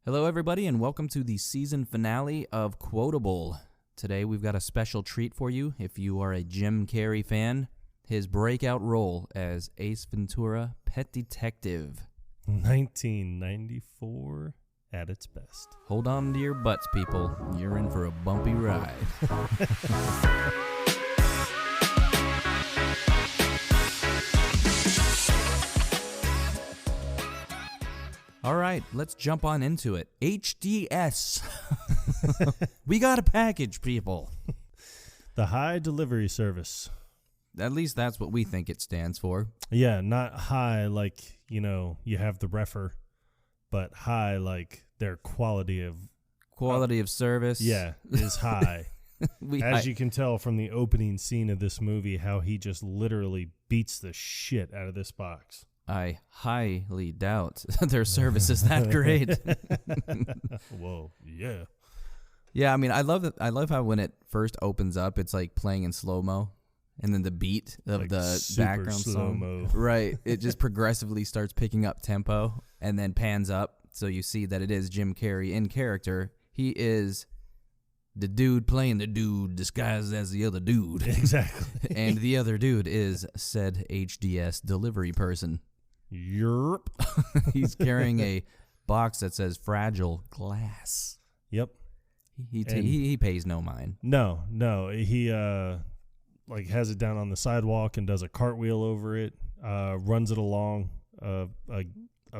Hello, everybody, and welcome to the season finale of Quotable. Today, we've got a special treat for you. If you are a Jim Carrey fan, his breakout role as Ace Ventura, Pet Detective. 1994 at its best. Hold on to your butts, people. You're in for a bumpy ride. All right, let's jump on into it. HDS. We got a package, people. The High Delivery Service. At least that's what we think it stands for. Yeah, not high like, you have the refer, but high like their quality of service. Yeah, is high. As you can tell from the opening scene of this movie, how he just literally beats the shit out of this box. I highly doubt their service is that great. Whoa, yeah. Yeah, I mean, I love how when it first opens up, it's like playing in slow-mo, and then the beat of like the background song. Right. It just progressively starts picking up tempo and then pans up, so you see that it is Jim Carrey in character. He is the dude playing the dude disguised as the other dude. Exactly. And the other dude is said HDS delivery person. Yerp. He's carrying a box that says fragile glass. Yep. He pays no mind. No. He has it down on the sidewalk and does a cartwheel over it. Runs it along a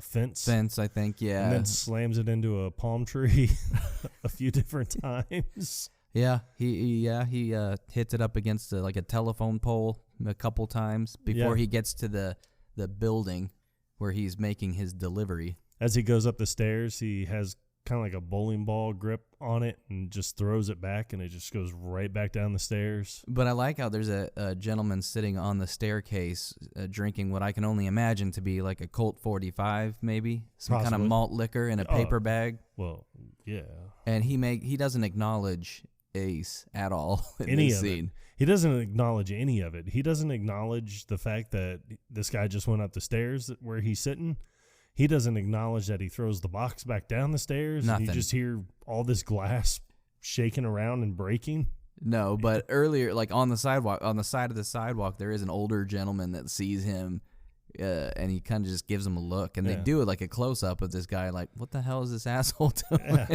fence. Fence, I think, yeah. And then slams it into a palm tree a few different times. Yeah, he hits it up against a telephone pole a couple times before he gets to the building where he's making his delivery. As he goes up the stairs, he has kind of like a bowling ball grip on it and just throws it back, and it just goes right back down the stairs. But I like how there's a gentleman sitting on the staircase drinking what I can only imagine to be like a Colt 45, maybe some Possibly. kind of malt liquor in a paper bag. Well, yeah. And he doesn't acknowledge Ace at all in this scene. He doesn't acknowledge any of it. He doesn't acknowledge the fact that this guy just went up the stairs where he's sitting. He doesn't acknowledge that he throws the box back down the stairs. Nothing. And you just hear all this glass shaking around and breaking. No, but earlier, like on the side of the sidewalk, there is an older gentleman that sees him, and he kind of just gives him a look. And they do it like a close-up of this guy, like, what the hell is this asshole doing?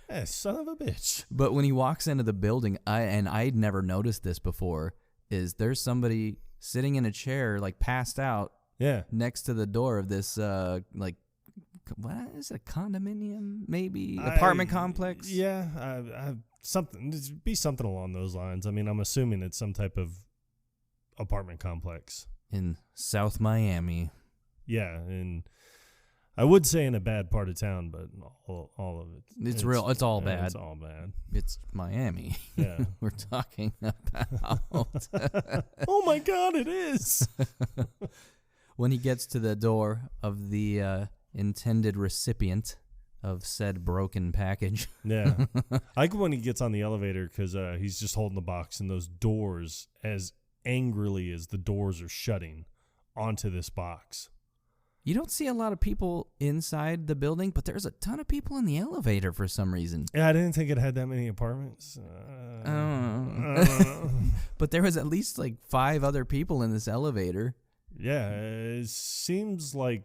Yeah, son of a bitch. But when he walks into the building, I'd never noticed this before, is there's somebody sitting in a chair, like passed out, next to the door of this, what is it, a condominium, maybe? Apartment complex? Yeah, something. It'd be something along those lines. I mean, I'm assuming it's some type of apartment complex. In South Miami. Yeah, and I would say in a bad part of town, but all of it. It's real. It's all bad. It's all bad. It's Miami. Yeah. We're talking about. Oh, my God, it is. When he gets to the door of the intended recipient of said broken package. Yeah. I like when he gets on the elevator because he's just holding the box, and those doors, as angrily as the doors are shutting onto this box. You don't see a lot of people inside the building, but there's a ton of people in the elevator for some reason. Yeah, I didn't think it had that many apartments. I don't know. But there was at least like 5 other people in this elevator. Yeah, it seems like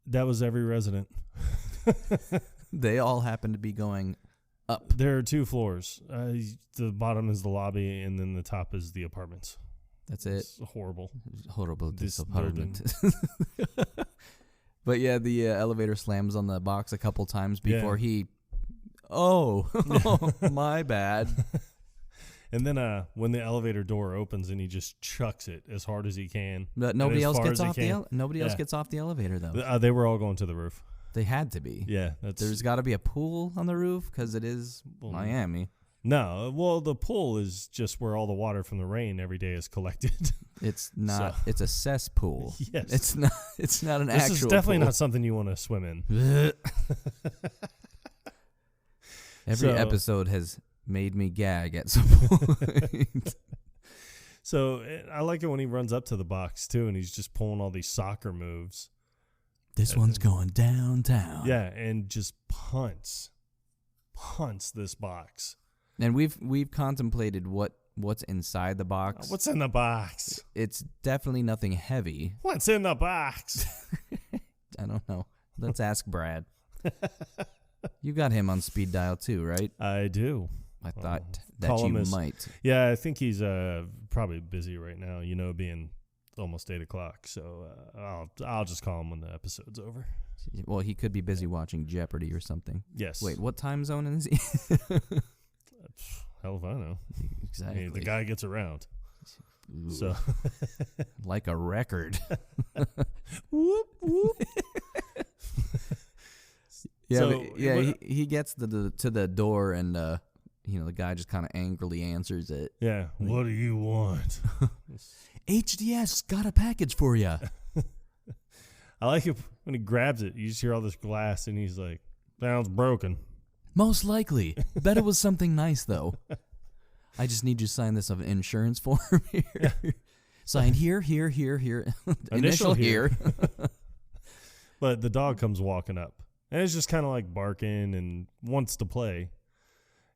that was every resident. They all happen to be going up. There are 2 floors. The bottom is the lobby, and then the top is the apartments. That's it. It's horrible. Horrible disappointment. But yeah, the elevator slams on the box a couple times before he... Oh, my bad. And then when the elevator door opens and he just chucks it as hard as he can. But nobody else gets off gets off the elevator, though. They were all going to the roof. They had to be. Yeah. There's got to be a pool on the roof because it is Miami. No, well, the pool is just where all the water from the rain every day is collected. It's not. So. It's a cesspool. Yes, it's not. It's not an actual. This is definitely pool. Not something you want to swim in. Every episode has made me gag at some point. So I like it when he runs up to the box too, and he's just pulling all these soccer moves. This one's going downtown. Yeah, and just punts this box. And we've contemplated what's inside the box. What's in the box? It's definitely nothing heavy. What's in the box? I don't know. Let's ask Brad. You got him on speed dial too, right? I do. I thought that you might. Yeah, I think he's probably busy right now, being almost 8 o'clock. So I'll just call him when the episode's over. Well, he could be busy watching Jeopardy or something. Yes. Wait, what time zone is he? Hell if I know. Exactly. I mean, the guy gets around. Ooh. So like a record. Whoop whoop. Yeah, So, he gets to the door and the guy just kind of angrily answers it. Yeah. What do you want? HDS got a package for you. I like it when he grabs it. You just hear all this glass, and he's like, "Sounds broken." Most likely. Bet it was something nice though. I just need you to sign this of an insurance form here. Yeah. Sign here. Initial here. But the dog comes walking up, and it's just kind of like barking and wants to play.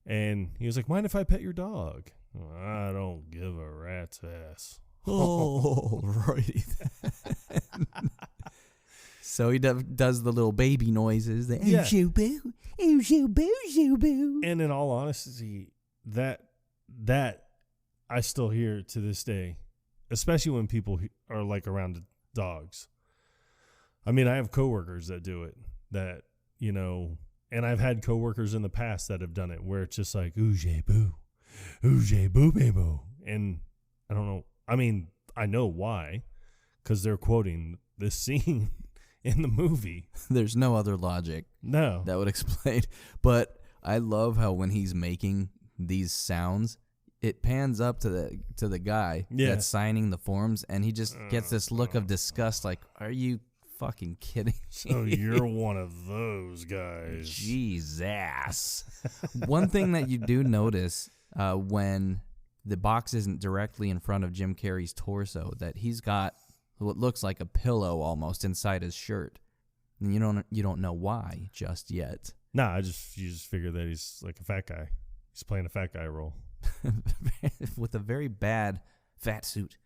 And he was like, "Mind if I pet your dog?" I don't give a rat's ass. Oh, righty. So he does the little baby noises. Shoo boo, shoo boo, shoo boo. And in all honesty, that I still hear to this day, especially when people are like around dogs. I mean, I have coworkers that do it. And I've had coworkers in the past that have done it, where it's just like ooje boo, boo. And I don't know. I mean, I know why, because they're quoting this scene in the movie. There's no other logic. No. That would explain. But I love how when he's making these sounds, it pans up to the guy that's signing the forms, and he just gets this look of disgust, like, are you fucking kidding me? So you're one of those guys. Jesus. One thing that you do notice when the box isn't directly in front of Jim Carrey's torso, that he's got what looks like a pillow almost inside his shirt, and you don't know why just yet. Nah, you just figure that he's like a fat guy. He's playing a fat guy role with a very bad fat suit,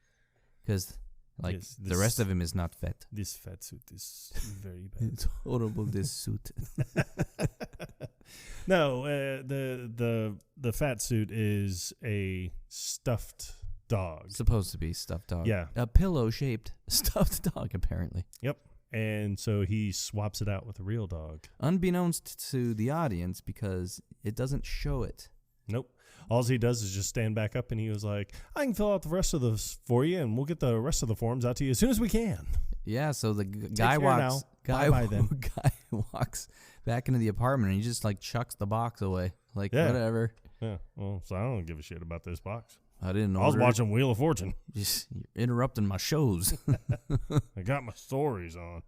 because the rest of him is not fat. This fat suit is very bad. It's horrible. This suit. No, the fat suit is a stuffed dog. Supposed to be stuffed dog. Yeah. A pillow-shaped stuffed dog, apparently. Yep. And so he swaps it out with a real dog. Unbeknownst to the audience, because it doesn't show it. Nope. All he does is just stand back up, and he was like, I can fill out the rest of this for you, and we'll get the rest of the forms out to you as soon as we can. Yeah, so the guy walks back into the apartment, and he just like chucks the box away. Like, whatever. Yeah. Well, so I don't give a shit about this box. I didn't know. I was watching Wheel of Fortune. You're interrupting my shows. I got my stories on.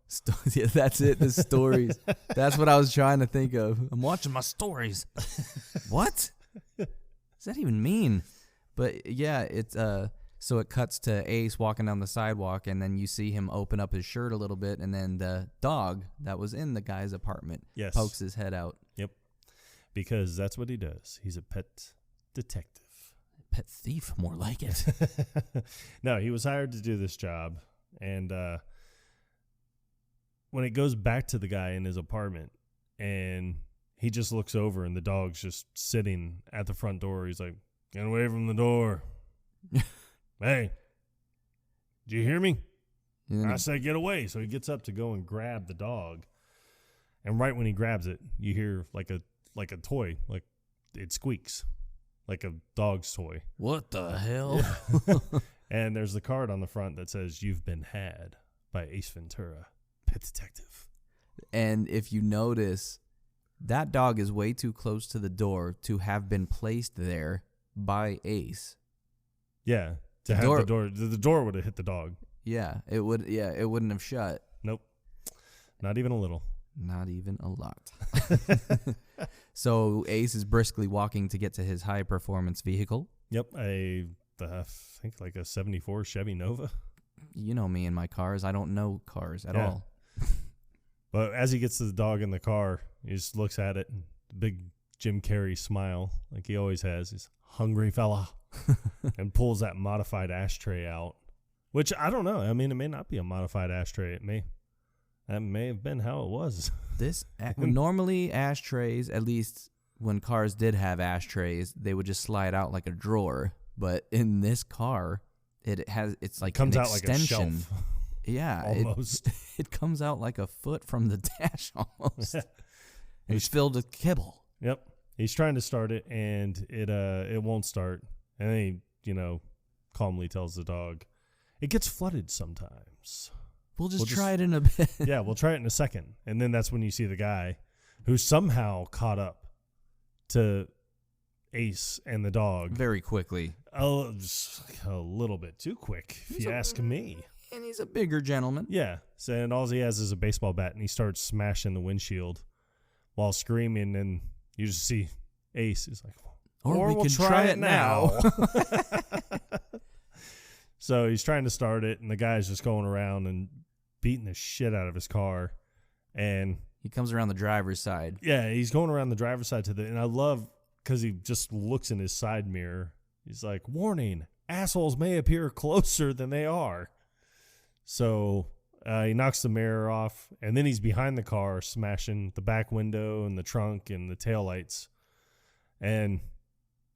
Yeah, that's it. The stories. That's what I was trying to think of. I'm watching my stories. What does that even mean? But yeah, it's so it cuts to Ace walking down the sidewalk, and then you see him open up his shirt a little bit, and then the dog that was in the guy's apartment pokes his head out. Yep. Because that's what he does. He's a pet detective. Pet thief, more like it. No, he was hired to do this job, and when it goes back to the guy in his apartment, and he just looks over, and the dog's just sitting at the front door. He's like, "Get away from the door." Hey, did you hear me? I said get away. So he gets up to go and grab the dog, and right when he grabs it, you hear like a toy, like it squeaks. Like a dog's toy. What the hell? Yeah. And there's the card on the front that says, "You've been had by Ace Ventura, pet detective." And if you notice, that dog is way too close to the door to have been placed there by Ace. Yeah, to have the door. The door would have hit the dog. Yeah, it would. Yeah, it wouldn't have shut. Nope, not even a little. Not even a lot. So Ace is briskly walking to get to his high-performance vehicle. Yep, I think like a 74 Chevy Nova. You know me and my cars. I don't know cars at all. But as he gets the dog in the car, he just looks at it, and the big Jim Carrey smile, like he always has. He's hungry fella, and pulls that modified ashtray out, which I don't know. I mean, it may not be a modified ashtray. That may have been how it was. Normally ashtrays, at least when cars did have ashtrays, they would just slide out like a drawer. But in this car, it's like comes an out extension. like a shelf. Yeah, almost. It comes out like a foot from the dash almost. And it's filled with kibble. Yep. He's trying to start it, and it won't start. And then he, calmly tells the dog, it gets flooded sometimes. We'll just try it in a bit. Yeah, we'll try it in a second. And then that's when you see the guy who somehow caught up to Ace and the dog. Very quickly. Oh, just a little bit too quick, if you ask me. And he's a bigger gentleman. Yeah. So, and all he has is a baseball bat, and he starts smashing the windshield while screaming, and you just see Ace is like, or we can can try it now. So he's trying to start it, and the guy's just going around and beating the shit out of his car. And he comes around the driver's side. Yeah, he's going around the driver's side and I love, because he just looks in his side mirror. He's like, warning, assholes may appear closer than they are. So he knocks the mirror off, and then he's behind the car, smashing the back window and the trunk and the taillights. And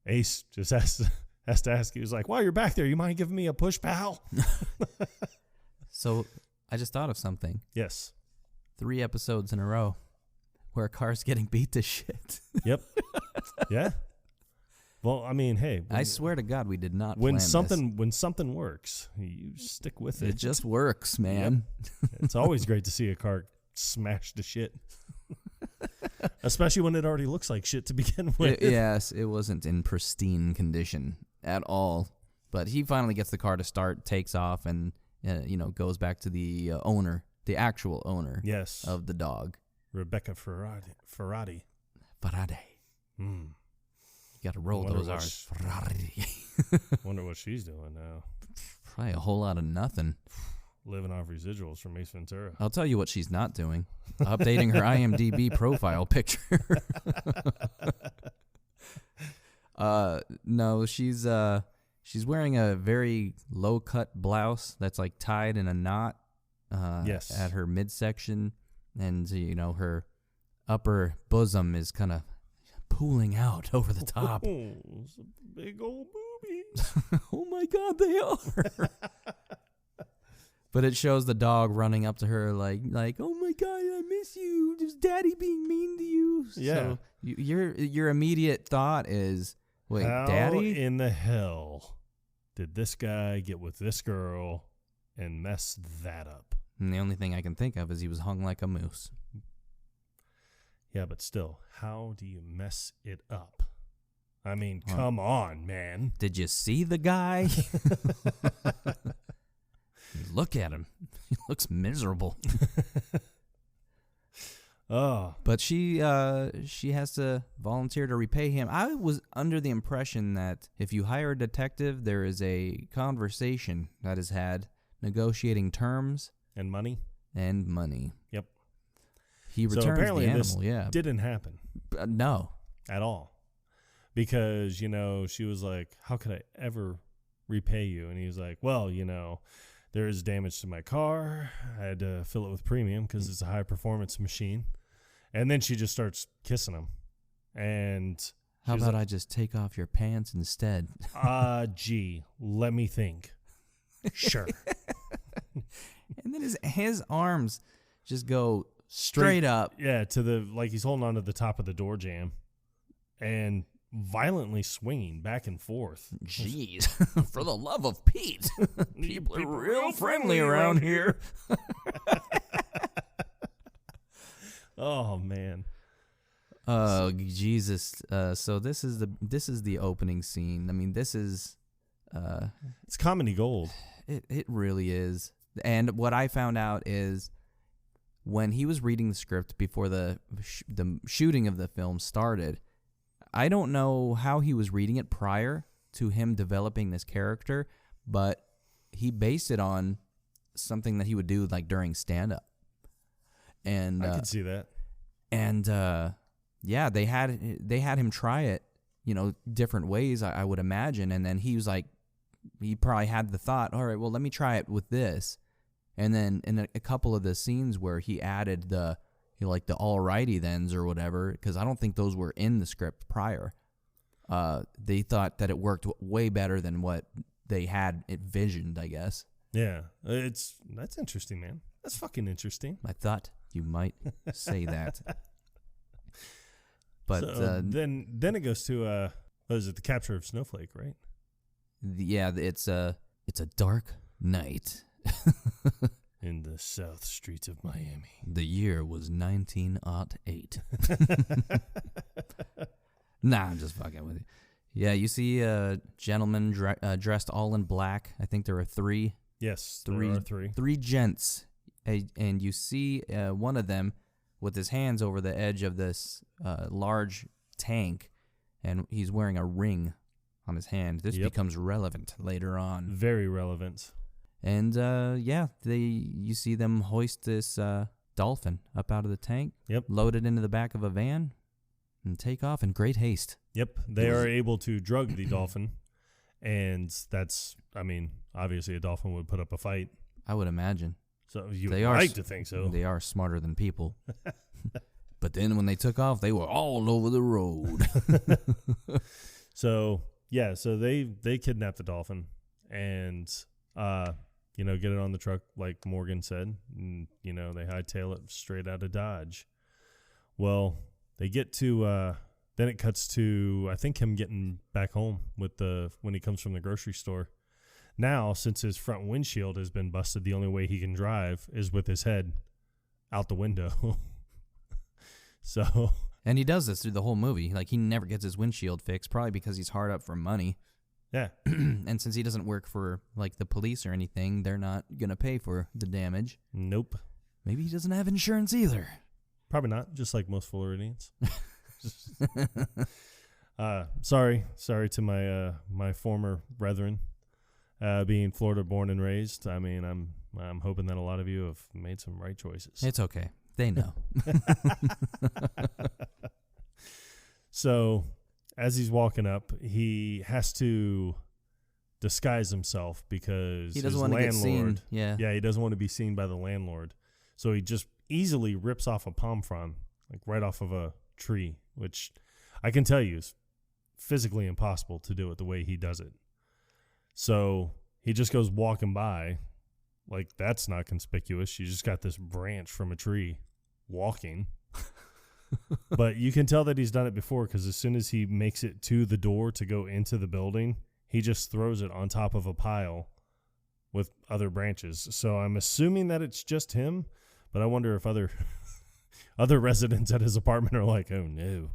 Ace just has to ask. He was like, while you're back there, you mind giving me a push, pal? So I just thought of something. Yes. 3 episodes in a row where a car's getting beat to shit. Yep. Yeah. Well, I mean, hey. I swear to God, we did not when plan something this. When something works, you stick with it. It just works, man. Yep. It's always great to see a car smashed to shit. Especially when it already looks like shit to begin with. Yes, it wasn't in pristine condition at all. But he finally gets the car to start, takes off, and goes back to the owner, the actual owner, yes, of the dog, Rebecca Ferrati. You got to roll those R's. Ferrari. Wonder what she's doing now. Probably a whole lot of nothing. Living off residuals from Ace Ventura. I'll tell you what she's not doing. Updating her IMDb profile picture. No, she's wearing a very low-cut blouse that's like tied in a knot yes, at her midsection, and her upper bosom is kind of pooling out over the top. Oh, some big old boobies. Oh my God, they are. But it shows the dog running up to her like, oh my God, I miss you. Is Daddy being mean to you? Yeah. So your immediate thought is, wait, how Daddy? in the hell did this guy get with this girl and mess that up? And the only thing I can think of is he was hung like a moose. Yeah, but still, how do you mess it up? I mean, come on, man. Did you see the guy? Look at him. He looks miserable. Oh. But she has to volunteer to repay him. I was under the impression that if you hire a detective, there is a conversation that is had negotiating terms. And money? And money. Yep. He returns so apparently the animal, this yeah. didn't happen. No. At all. Because, she was like, how could I ever repay you? And he was like, well, there is damage to my car. I had to fill it with premium because it's a high-performance machine. And then she just starts kissing him. And how about I just take off your pants instead? Gee, let me think. Sure. And then his arms just go straight up. Yeah, like he's holding on to the top of the door jamb and violently swinging back and forth. Jeez, for the love of Pete. People are real friendly around here. Oh, man. Oh, Jesus. So this is the opening scene. I mean, this is... it's comedy gold. It really is. And what I found out is when he was reading the script before the shooting of the film started, I don't know how he was reading it prior to him developing this character, but he based it on something that he would do like during stand-up. And I could see that. And yeah, they had him try it, different ways, I would imagine. And then he was like, he probably had the thought, all right, well, let me try it with this. And then in a couple of the scenes where he added the alrighty thens or whatever, because I don't think those were in the script prior. They thought that it worked way better than what they had envisioned, I guess. Yeah, that's interesting, man. That's fucking interesting. I thought you might say that. But so, then it goes to what is it? The capture of Snowflake, right? Yeah, it's a dark night in the south streets of Miami. The year was 1908. Nah, I'm just fucking with you. Yeah, you see a gentleman dressed all in black. I think there are three. Yes, there are three. Three gents. And you see one of them with his hands over the edge of this large tank, and he's wearing a ring on his hand. This becomes relevant later on. Very relevant. And you see them hoist this dolphin up out of the tank. Yep. Load it into the back of a van and take off in great haste. Yep. They are able to drug the dolphin, and that's, obviously a dolphin would put up a fight. I would imagine. So you would like to think so. They are smarter than people. But then when they took off, they were all over the road. So they kidnapped the dolphin and get it on the truck like Morgan said, and they hightail it straight out of Dodge. Well, they get to then it cuts to I think him getting back home when he comes from the grocery store. Now, since his front windshield has been busted, the only way he can drive is with his head out the window. So, and he does this through the whole movie. Like, he never gets his windshield fixed, probably because he's hard up for money. Yeah. And since he doesn't work for, like, the police or anything, they're not going to pay for the damage. Nope. Maybe he doesn't have insurance either. Probably not, just like most Floridians. Sorry to my former brethren. Being Florida born and raised, I'm hoping that a lot of you have made some right choices. It's okay. They know. So, as he's walking up, he has to disguise himself because he doesn't want to get seen. Yeah, he doesn't want to be seen by the landlord. So he just easily rips off a palm frond, like right off of a tree, which I can tell you is physically impossible to do it the way he does it. So he just goes walking by, like that's not conspicuous. You just got this branch from a tree walking. But you can tell that he's done it before because as soon as he makes it to the door to go into the building, he just throws it on top of a pile with other branches. So I'm assuming that it's just him, but I wonder if other residents at his apartment are like, oh no.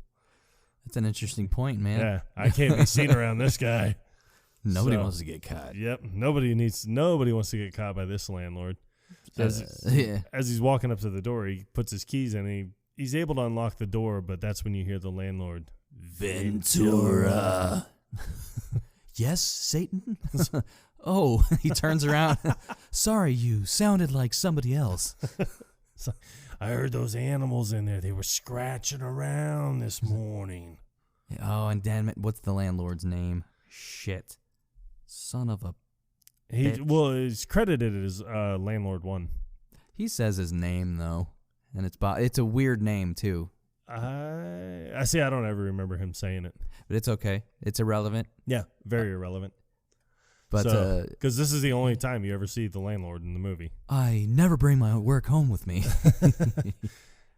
That's an interesting point, man. Yeah, I can't be seen around this guy. Nobody wants to get caught. Yep. Nobody wants to get caught by this landlord. As he's walking up to the door, he puts his keys in and he's able to unlock the door, but that's when you hear the landlord. Ventura. Yes, Satan? Oh, he turns around. Sorry, you sounded like somebody else. I heard those animals in there. They were scratching around this morning. Oh, and damn it, what's the landlord's name? Shit. Son of a bitch. Well, he's credited as Landlord 1. He says his name, though, and it's a weird name, too. I see. I don't ever remember him saying it. But it's okay. It's irrelevant. Yeah, very irrelevant. But because this is the only time you ever see the landlord in the movie. I never bring my work home with me.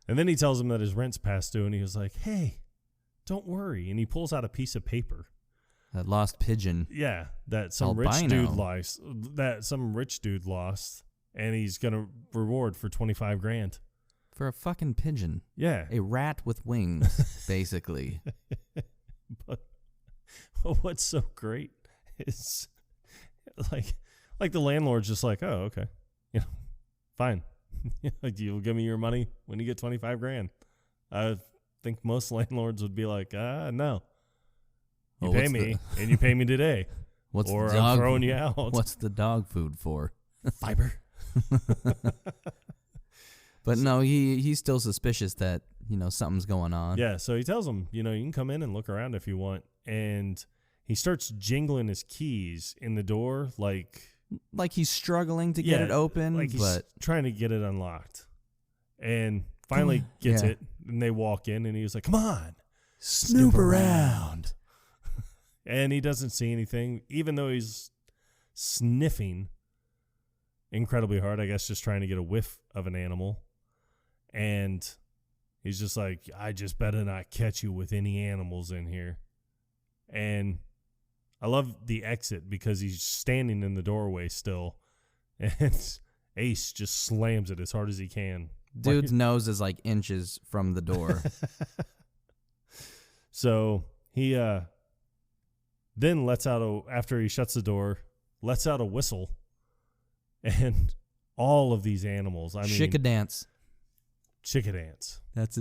And then he tells him that his rent's past due, and he was like, hey, don't worry. And he pulls out a piece of paper. That lost pigeon. Yeah, that some rich dude lost, and he's gonna reward for $25,000 for a fucking pigeon. Yeah, a rat with wings, basically. But what's so great is like the landlord's just like, oh, okay, fine, you'll give me your money when you get $25,000. I think most landlords would be like, no. You pay me, and you pay me today. Or I'm throwing you out. What's the dog food for? Fiber. But no, he's still suspicious that, something's going on. Yeah, so he tells him, you can come in and look around if you want. And he starts jingling his keys in the door like he's struggling to get it open. Like he's trying to get it unlocked. And finally gets it. And they walk in and he was like, come on. Snoop around. And he doesn't see anything, even though he's sniffing incredibly hard, I guess, just trying to get a whiff of an animal. And he's just like, I just better not catch you with any animals in here. And I love the exit because he's standing in the doorway still. And Ace just slams it as hard as he can. Dude's nose is like inches from the door. So he then lets out after he shuts the door, lets out a whistle. And all of these animals, Chickadance. Chickadance. That's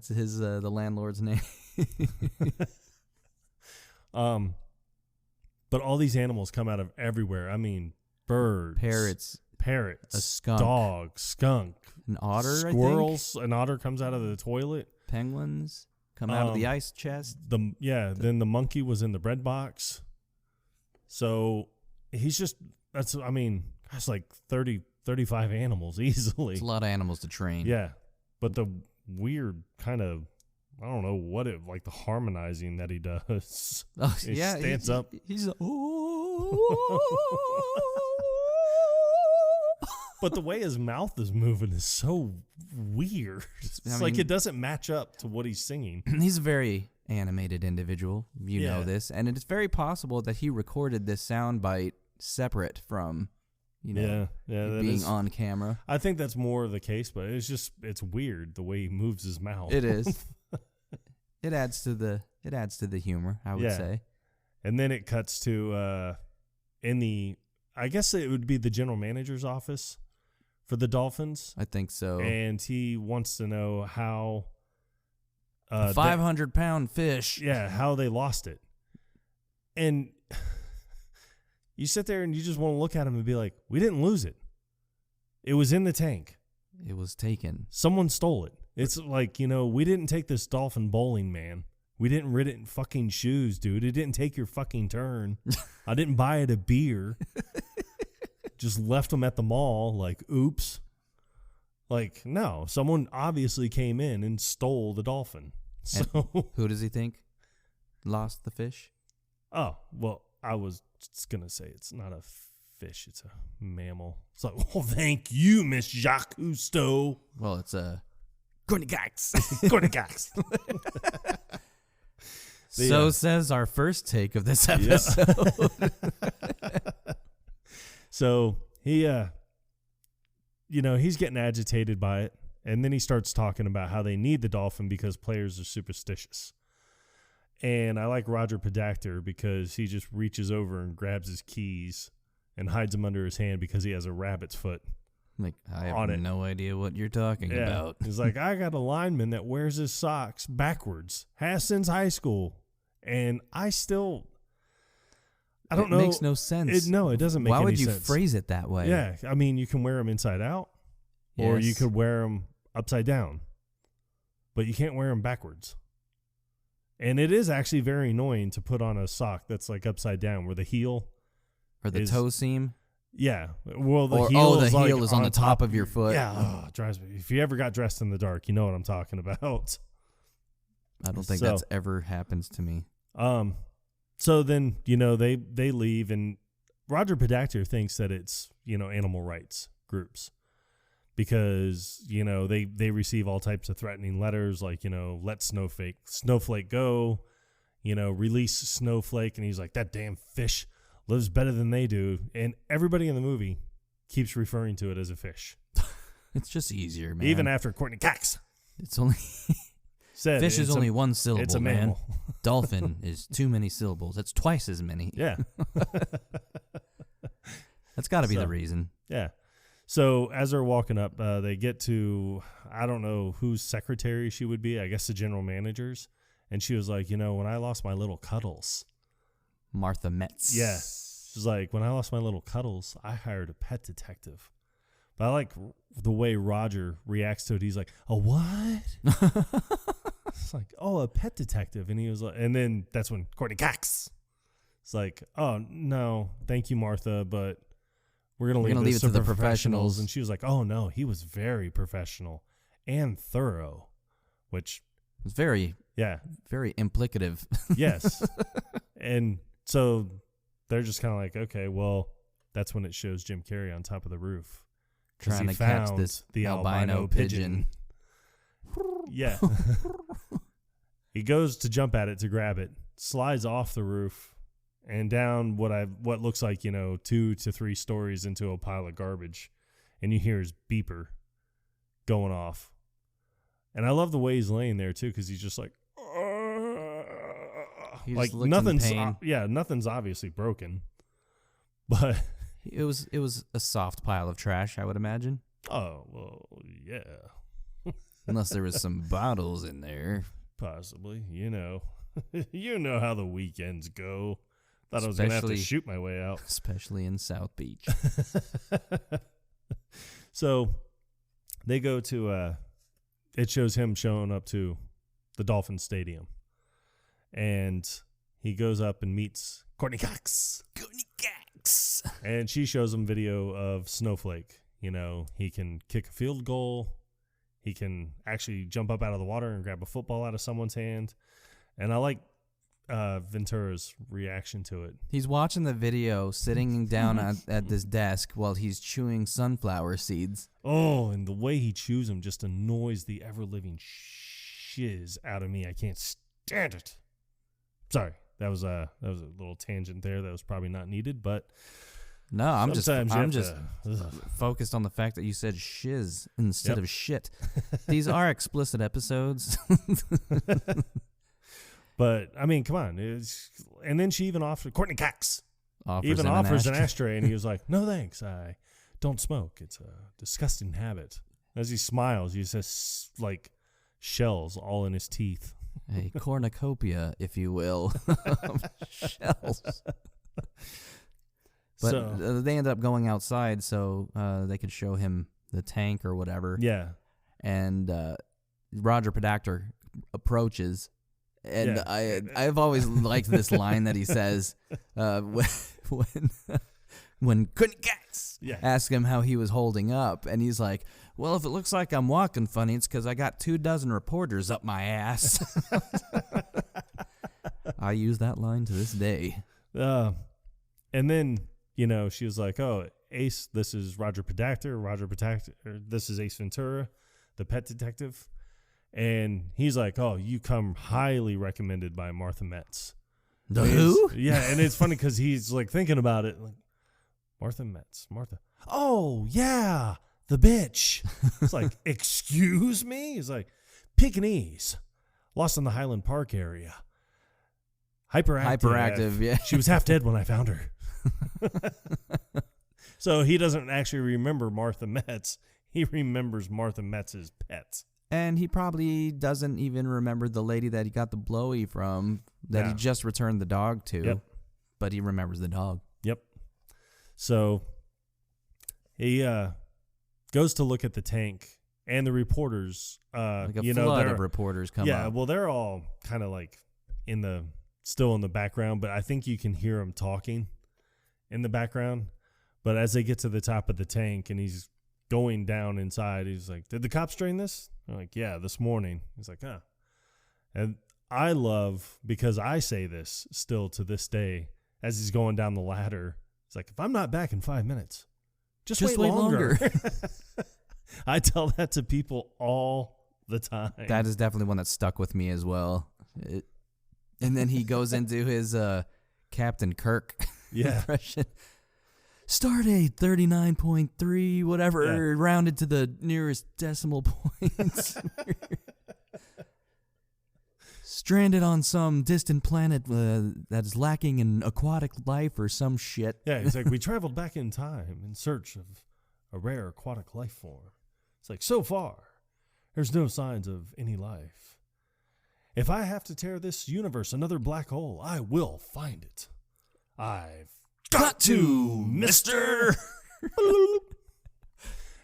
his the landlord's name. But all these animals come out of everywhere. I mean, birds, parrots, a skunk, dog, skunk, an otter, squirrels. An otter comes out of the toilet. Penguins come out of the ice chest. Then the monkey was in the bread box. So he's just that's like 30, 35 animals easily. It's a lot of animals to train. Yeah, but the weird kind of, I don't know what like the harmonizing that he does. Oh, he stands up. He's But the way his mouth is moving is so weird. It's like it doesn't match up to what he's singing. He's a very animated individual. You know this. And it's very possible that he recorded this soundbite separate from, being on camera. I think that's more of the case, but it's weird the way he moves his mouth. It is. It adds to the humor, I would say. And then it cuts to I guess it would be the general manager's office for the Dolphins. I think so. And he wants to know how a 500-pound fish. Yeah, how they lost it. And you sit there and you just want to look at him and be like, we didn't lose it. It was in the tank. It was taken. Someone stole it. It's like, we didn't take this dolphin bowling, man. We didn't rid it in fucking shoes, dude. It didn't take your fucking turn. I didn't buy it a beer. Just left them at the mall, like, oops. Like, no. Someone obviously came in and stole the dolphin. So and who does he think lost the fish? Oh, well, I was just going to say it's not a fish. It's a mammal. It's like, oh, thank you, Miss Jacques Cousteau. Well, it's a Cornicax. Cornicax. So says our first take of this episode. So he, he's getting agitated by it. And then he starts talking about how they need the dolphin because players are superstitious. And I like Roger Podacter because he just reaches over and grabs his keys and hides them under his hand because he has a rabbit's foot. Like, I have no idea what you're talking about. He's like, I got a lineman that wears his socks backwards, has since high school. And I don't know. It makes no sense. It doesn't make any sense. Why would you phrase it that way? Yeah. I mean, you can wear them inside out or you could wear them upside down, but you can't wear them backwards. And it is actually very annoying to put on a sock that's like upside down where the heel or the toe seam. Yeah. Well, the heel is on the top of your foot. Yeah. It drives me. If you ever got dressed in the dark, you know what I'm talking about. I don't think that's ever happens to me. So then, they leave and Roger Podacter thinks that it's, animal rights groups because, they receive all types of threatening letters like, let Snowflake go, release Snowflake. And he's like, that damn fish lives better than they do. And everybody in the movie keeps referring to it as a fish. It's just easier, man. Even after Courtney Cox. It's only... Fish is only one syllable, it's a mammal. Man. Dolphin is too many syllables. That's twice as many. Yeah. That's got to be the reason. Yeah. So as they're walking up, they get to, I don't know whose secretary she would be, I guess the general manager's. And she was like, when I lost my little Cuddles. Martha Metz. Yeah. She's like, when I lost my little Cuddles, I hired a pet detective. But I like the way Roger reacts to it. He's like, "A what?" It's like, "Oh, a pet detective." And he was like, and then that's when Courtney Cox. It's like, "Oh no, thank you, Martha, but we're gonna leave it to the professionals." And she was like, "Oh no, he was very professional and thorough," which was very implicative. Yes. And so they're just kind of like, okay, well, that's when it shows Jim Carrey on top of the roof trying to catch the albino pigeon. Yeah. He goes to jump at it to grab it, slides off the roof and down what looks like, 2 to 3 stories into a pile of garbage, and you hear his beeper going off. And I love the way he's laying there too, because he's just like, like nothing's obviously broken, but it was a soft pile of trash, I would imagine. Oh well, yeah. Unless there was some bottles in there, possibly. You know how the weekends go. Thought I was gonna have to shoot my way out, especially in South Beach. So they go to it shows him showing up to the Dolphin Stadium. And he goes up and meets Courtney Cox. And she shows him video of Snowflake. He can kick a field goal. He can actually jump up out of the water and grab a football out of someone's hand. And I like Ventura's reaction to it. He's watching the video sitting down at this desk while he's chewing sunflower seeds. Oh, and the way he chews them just annoys the ever-living shiz out of me. I can't stand it. Sorry, that was a little tangent there that was probably not needed, but no, I'm just focused on the fact that you said shiz instead of shit. These are explicit episodes. But I mean, come on, and then she even offers Courtney Cox offers an ashtray, and he was like, "No thanks, I don't smoke. It's a disgusting habit." As he smiles, he says like shells all in his teeth. A cornucopia, if you will, of shells. But they ended up going outside so they could show him the tank or whatever. Yeah. And Roger Pedactor approaches, and I've always liked this line that he says when Courtney Cox asked him how he was holding up, and he's like, "Well, if it looks like I'm walking funny, it's because I got 24 reporters up my ass." I use that line to this day. And then, she was like, "Oh, Ace, this is Roger Pedactor. This is Ace Ventura, the pet detective." And he's like, "Oh, you come highly recommended by Martha Metz." The who? Yeah, and it's funny because he's like thinking about it. Like, Martha Metz. Oh, yeah. The bitch. It's like, excuse me? He's like, Pekingese, lost in the Highland Park area. Hyperactive, yeah. She was half dead when I found her. So he doesn't actually remember Martha Metz. He remembers Martha Metz's pets. And he probably doesn't even remember the lady that he got the blowy from that he just returned the dog to. Yep. But he remembers the dog. Yep. So he goes to look at the tank, and the reporters, like a flood of reporters come up. Yeah, well, they're all kind of like still in the background, but I think you can hear them talking in the background. But as they get to the top of the tank and he's going down inside, he's like, "Did the cops drain this?" They're like, "Yeah, this morning." He's like, "Huh." And I love, because I say this still to this day, as he's going down the ladder, it's like, if I'm not back in 5 minutes, just wait longer. I tell that to people all the time. That is definitely one that stuck with me as well. And then he goes into his Captain Kirk impression. Stardate 39.3, whatever, rounded to the nearest decimal points. Stranded on some distant planet that is lacking in aquatic life or some shit. Yeah, he's like, we traveled back in time in search of a rare aquatic life form. It's like, so far, there's no signs of any life. If I have to tear this universe another black hole, I will find it. I've got to, mister!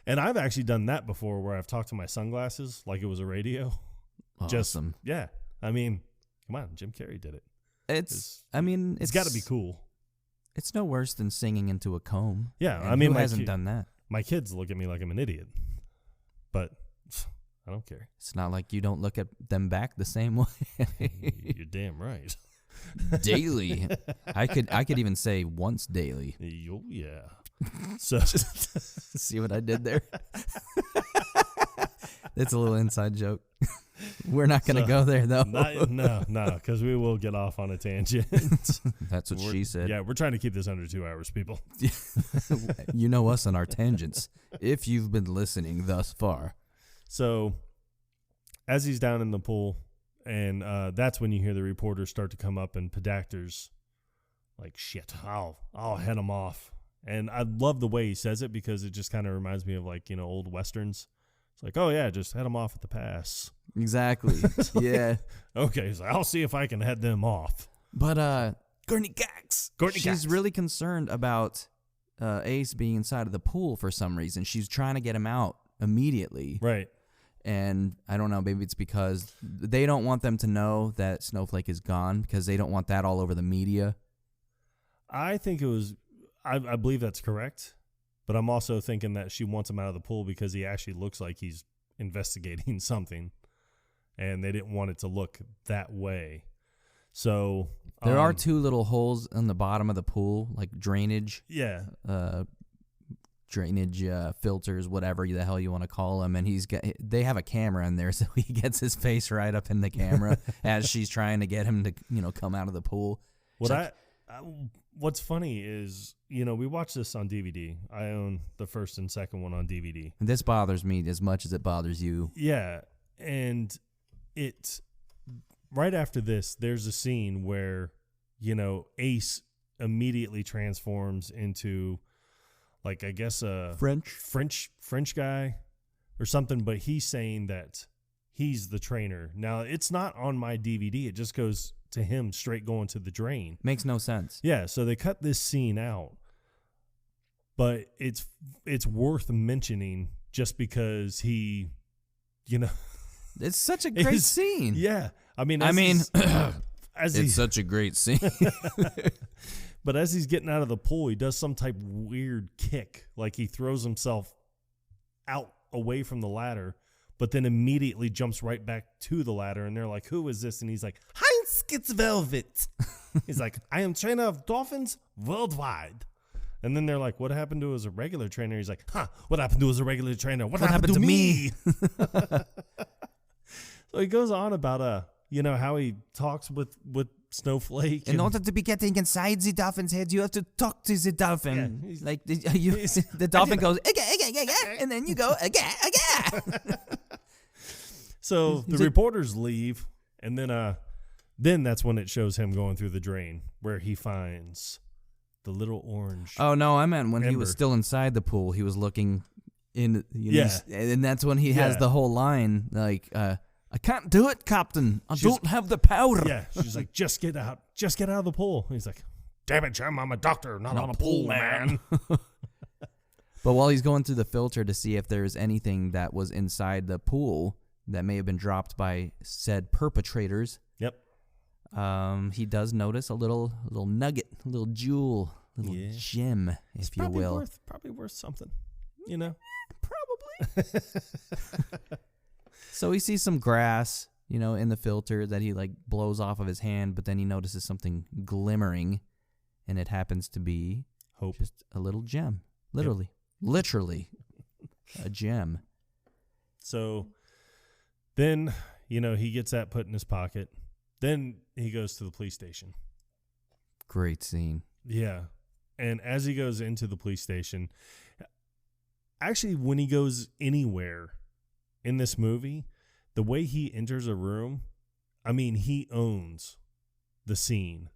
And I've actually done that before where I've talked to my sunglasses like it was a radio. Awesome. Yeah. I mean, come on. Jim Carrey did it. It's got to be cool. It's no worse than singing into a comb. Yeah. And I mean, who hasn't done that? My kids look at me like I'm an idiot, but I don't care. It's not like you don't look at them back the same way. You're damn right. Daily. I could even say once daily. Oh, yeah. So see what I did there? It's a little inside joke. We're not going to go there, though. No, because we will get off on a tangent. That's what she said. Yeah, we're trying to keep this under 2 hours, people. You know us and our tangents, if you've been listening thus far. So, as he's down in the pool, and that's when you hear the reporters start to come up, and Pedactor's like, shit, I'll head him off. And I love the way he says it because it just kind of reminds me of, like, old Westerns. It's like, oh, yeah, just head them off at the pass. Exactly. Yeah. Okay, so I'll see if I can head them off. But Courtney Cox. She's really concerned about Ace being inside of the pool for some reason. She's trying to get him out immediately. Right. And I don't know, maybe it's because they don't want them to know that Snowflake is gone because they don't want that all over the media. I think it was, I believe that's correct. But I'm also thinking that she wants him out of the pool because he actually looks like he's investigating something. And they didn't want it to look that way. So there are 2 little holes in the bottom of the pool, like drainage. Yeah. Drainage filters, whatever the hell you want to call them. And they have a camera in there, so he gets his face right up in the camera as she's trying to get him to, come out of the pool. What's funny is, we watched this on DVD. I own the first and second one on DVD. And this bothers me as much as it bothers you. Yeah. And it's right after this, there's a scene where, Ace immediately transforms into, like, I guess a French guy or something. But he's saying that he's the trainer. Now, it's not on my DVD. It just goes to him straight going to the drain. Makes no sense. Yeah, so they cut this scene out. But it's worth mentioning just because he, it's such a great scene. Yeah. It's such a great scene. But as he's getting out of the pool, he does some type of weird kick. Like he throws himself out away from the ladder, but then immediately jumps right back to the ladder. And they're like, who is this? And he's like, Heinz Velvet. He's like, I am trainer of dolphins worldwide. And then they're like, what happened to his regular trainer? He's like, what happened to his regular trainer? What happened to me? So he goes on about, how he talks with Snowflake. In order to be getting inside the dolphin's head, you have to talk to the dolphin. Yeah, like the dolphin goes, and then you go, So the reporters leave, and then that's when it shows him going through the drain where he finds the little orange. Oh no, I meant when ember. He was still inside the pool. He was looking in. Yeah, and that's when he has the whole line like, I can't do it, Captain. I don't have the power. Yeah, she's like, just get out of the pool. He's like, damn it, Jim, I'm a doctor, not a pool man. But while he's going through the filter to see if there's anything that was inside the pool that may have been dropped by said perpetrators. Yep. He does notice a little nugget, a little jewel, a little gem, if you will. Probably worth something, Probably. So he sees some grass, in the filter that he like blows off of his hand, but then he notices something glimmering, and it happens to be hope, just a little gem, literally a gem. So then, he gets that put in his pocket. Then he goes to the police station. Great scene. Yeah. And as he goes into the police station, actually, when he goes anywhere in this movie, the way he enters a room, he owns the scene.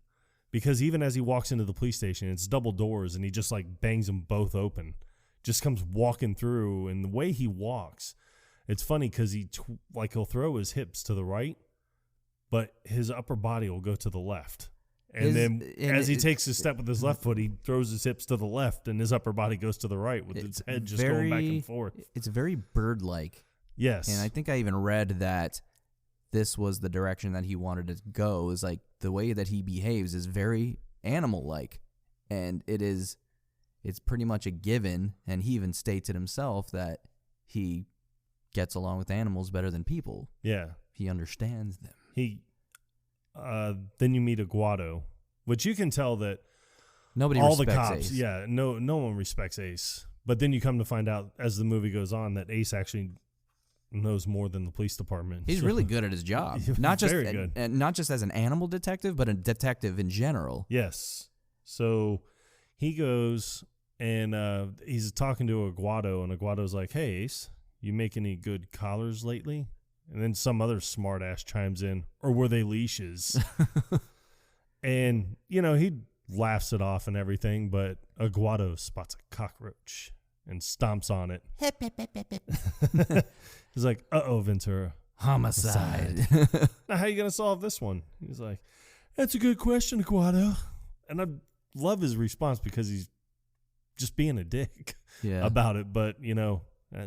Because even as he walks into the police station, it's double doors, and he just like bangs them both open. Just comes walking through, and the way he walks, it's funny because he'll throw his hips to the right, but his upper body will go to the left. And then as he takes a step with his left foot, he throws his hips to the left and his upper body goes to the right with its head just going back and forth. It's very bird-like. Yes. And I think I even read that this was the direction that he wanted to go, is like the way that he behaves is very animal-like. And it's pretty much a given, and he even states it himself that he gets along with animals better than people. Yeah. He understands them. Then you meet Aguado, which you can tell that nobody all respects the cops, Ace. yeah, no one respects Ace. But then you come to find out as the movie goes on that Ace actually knows more than the police department. He's really good at his job. Not just very good. And not just as an animal detective, but a detective in general. Yes. So he goes and he's talking to Aguado, and Aguado's like, "Hey, Ace, you make any good collars lately?" And then some other smart ass chimes in, "Or were they leashes?" And, he laughs it off and everything, but Aguado spots a cockroach and stomps on it. He's like, "Uh-oh, Ventura. Homicide." Now, how are you going to solve this one? He's like, "That's a good question, Aguado." And I love his response because he's just being a dick about it. But,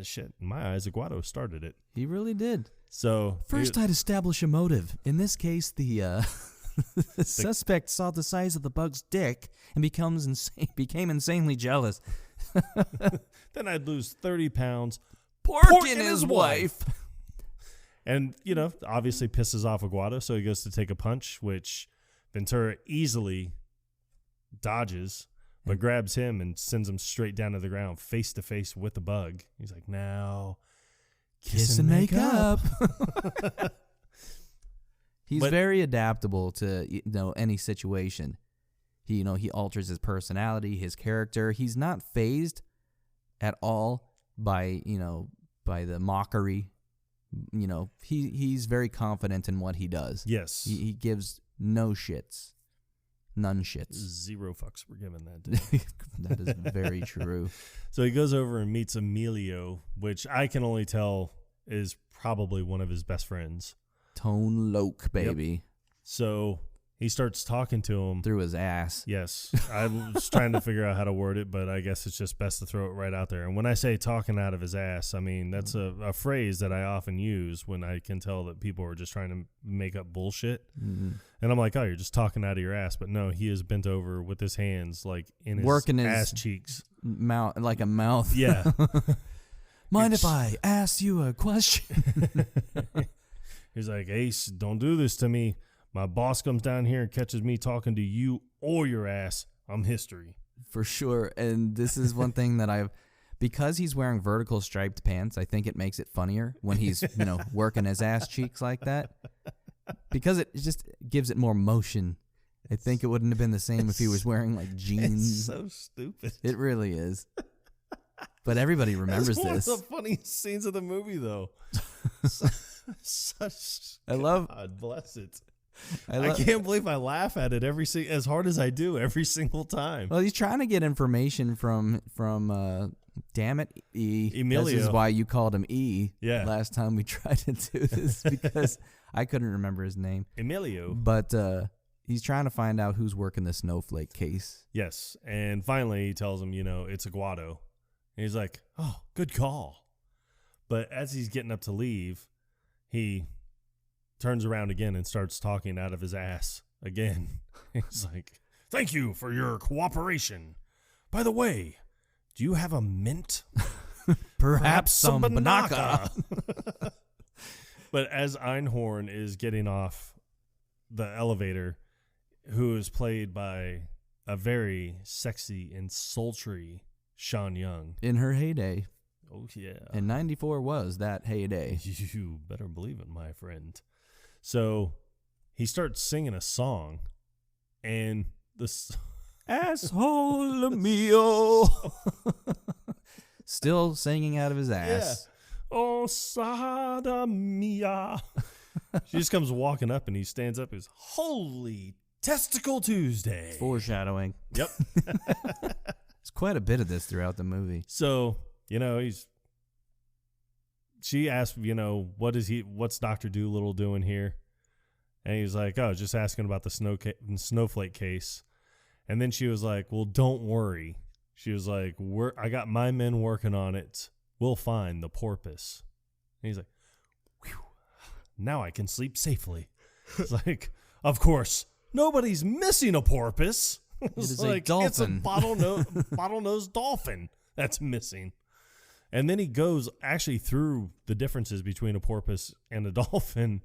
shit, in my eyes, Aguado started it. He really did. So first, I'd establish a motive. In this case, the suspect saw the size of the bug's dick and became insanely jealous. Then I'd lose 30 pounds. Pork in his wife. And, obviously pisses off Aguado, so he goes to take a punch, which Ventura easily dodges, but grabs him and sends him straight down to the ground, face to face with the bug. He's like, "Now, kiss and make up." He's very adaptable to any situation. He alters his personality, his character. He's not fazed at all by the mockery. He's very confident in what he does. Yes. He gives no shits. None shits. 0 fucks were given that day. That is very true. So he goes over and meets Emilio, which I can only tell is probably one of his best friends. Tone Loc, baby. Yep. So he starts talking to him. Through his ass. Yes. I was trying to figure out how to word it, but I guess it's just best to throw it right out there. And when I say talking out of his ass, I mean, that's a phrase that I often use when I can tell that people are just trying to make up bullshit. Mm-hmm. And I'm like, "Oh, you're just talking out of your ass." But no, he is bent over with his hands like in his working ass his cheeks. Mouth, like a mouth. Yeah. Mind if I ask you a question? He's like, "Ace, don't do this to me. My boss comes down here and catches me talking to you or your ass. I'm history." For sure. And this is one thing that because he's wearing vertical striped pants, I think it makes it funnier when he's, working his ass cheeks like that. Because it just gives it more motion. I think it wouldn't have been the same if he was wearing like jeans. It's so stupid. It really is. But everybody remembers That's one this. of the funniest scenes of the movie, though. God bless it. I can't believe I laugh at it as hard as I do every single time. Well, he's trying to get information from damn it, Emilio. This is why you called him E. Yeah. Last time we tried to do this because I couldn't remember his name. Emilio. But he's trying to find out who's working the snowflake case. Yes, and finally he tells him, it's Aguado. And he's like, "Oh, good call." But as he's getting up to leave, he turns around again and starts talking out of his ass again. He's like, "Thank you for your cooperation. By the way, do you have a mint? Perhaps some banaka." But as Einhorn is getting off the elevator, who is played by a very sexy and sultry Sean Young. In her heyday. Oh, yeah. And 94 was that heyday. You better believe it, my friend. So he starts singing a song, and this asshole mio. Still singing out of his ass. Yeah. Oh, Sada Mia. She just comes walking up, and he stands up and goes, "Holy Testicle Tuesday." Foreshadowing. Yep. There's quite a bit of this throughout the movie. So, she asked, what's Dr. Doolittle doing here? And he's like, oh, just asking about the snowflake case. And then she was like, well, don't worry. She was like, I got my men working on it. We'll find the porpoise. And he's like, whew, now I can sleep safely. It's like, of course, nobody's missing a porpoise. It's like dolphin. It's a bottlenose dolphin that's missing. And then he goes actually through the differences between a porpoise and a dolphin.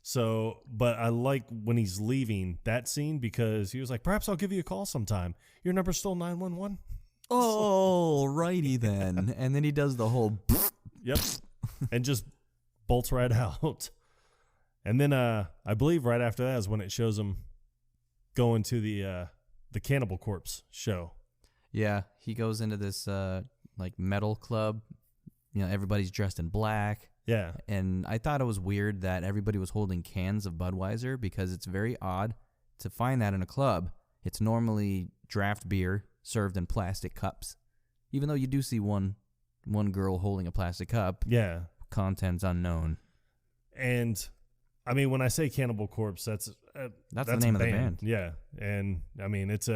So, but I like when he's leaving that scene because he was like, perhaps I'll give you a call sometime. Your number's still 911. Oh, righty then. And then he does the whole yep. And just bolts right out. And then I believe right after that is when it shows him going to the Cannibal Corpse show. Yeah, he goes into this like metal club. You know, everybody's dressed in black. Yeah. And I thought it was weird that everybody was holding cans of Budweiser because it's very odd to find that in a club. It's normally draft beer served in plastic cups. Even though you do see one girl holding a plastic cup. Yeah. Contents unknown. And I mean, when I say Cannibal Corpse, that's the name of the band. Yeah. And I mean, it's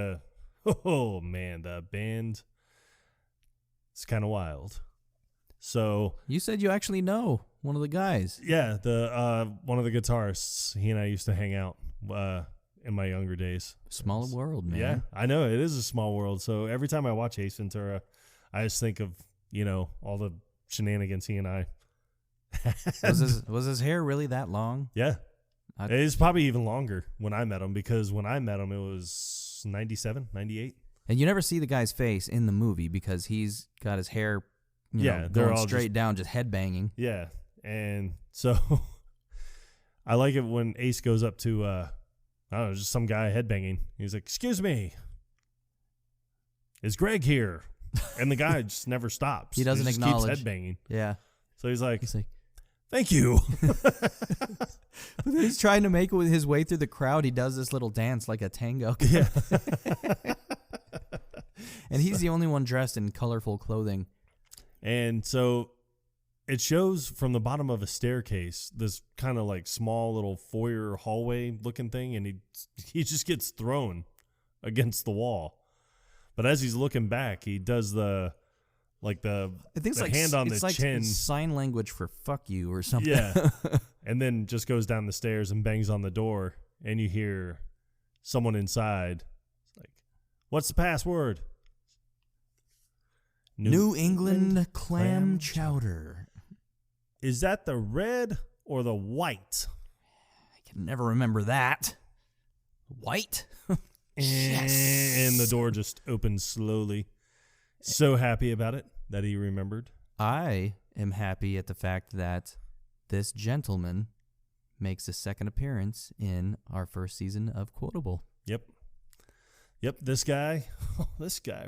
oh man, the band, it's kind of wild. So you said you actually know one of the guys. Yeah, the one of the guitarists. He and I used to hang out in my younger days. Small world, man. Yeah, I know it is a small world. So every time I watch Ace Ventura, I just think of all the shenanigans he and I. Was his hair really that long? Yeah, it's probably even longer when I met him because when I met him it was 97, 98. And you never see the guy's face in the movie because he's got his hair. They're all straight down, just headbanging. Yeah, and so I like it when Ace goes up to, I don't know, just some guy headbanging. He's like, "Excuse me, is Greg here?" And the guy just never stops. He doesn't acknowledge. Keeps headbanging. Yeah. So he's like, "Thank you." But then he's trying to make his way through the crowd. He does this little dance like a tango. Yeah. And he's the only one dressed in colorful clothing. And so it shows from the bottom of a staircase, this kind of like small little foyer hallway looking thing, and he just gets thrown against the wall. But as he's looking back, he does the hand on the chin. It's sign language for fuck you or something. Yeah. And then just goes down the stairs and bangs on the door, and you hear someone inside. It's like, "What's the password?" New England clam chowder. Is that the red or the white? I can never remember that. White? Yes. And the door just opens slowly. So happy about it that he remembered. I am happy at the fact that this gentleman makes a second appearance in our first season of Quotable. Yep, this guy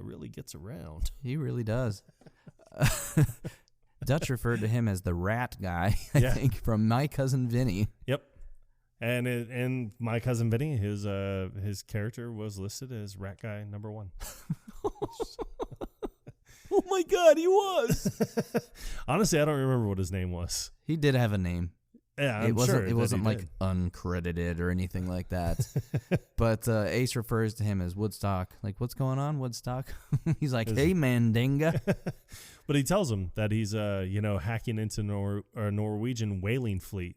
really gets around. He really does. Dutch referred to him as the rat guy, I think, from My Cousin Vinny. Yep. And in My Cousin Vinny, his character was listed as rat guy number 1. Oh my God, he was. Honestly, I don't remember what his name was. He did have a name. Yeah, it wasn't like uncredited or anything like that. But Ace refers to him as Woodstock. Like, what's going on, Woodstock? He's like, "Hey, Mandinga." But he tells him that he's hacking into a Norwegian whaling fleet.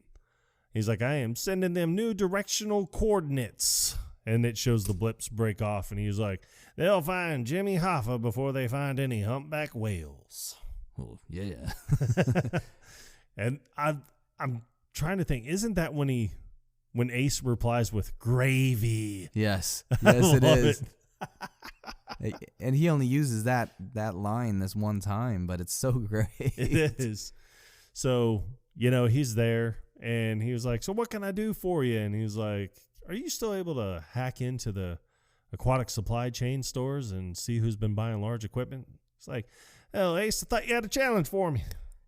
He's like, "I am sending them new directional coordinates." And it shows the blips break off, and he's like, "They'll find Jimmy Hoffa before they find any humpback whales." Oh, yeah. And I'm trying to think, isn't that when Ace replies with gravy? Yes, it is. And he only uses that line this one time, but it's so great. It is. So, he's there, and he was like, "So what can I do for you?" And he was like, "Are you still able to hack into the aquatic supply chain stores and see who's been buying large equipment?" It's like, "Oh, Ace, I thought you had a challenge for me."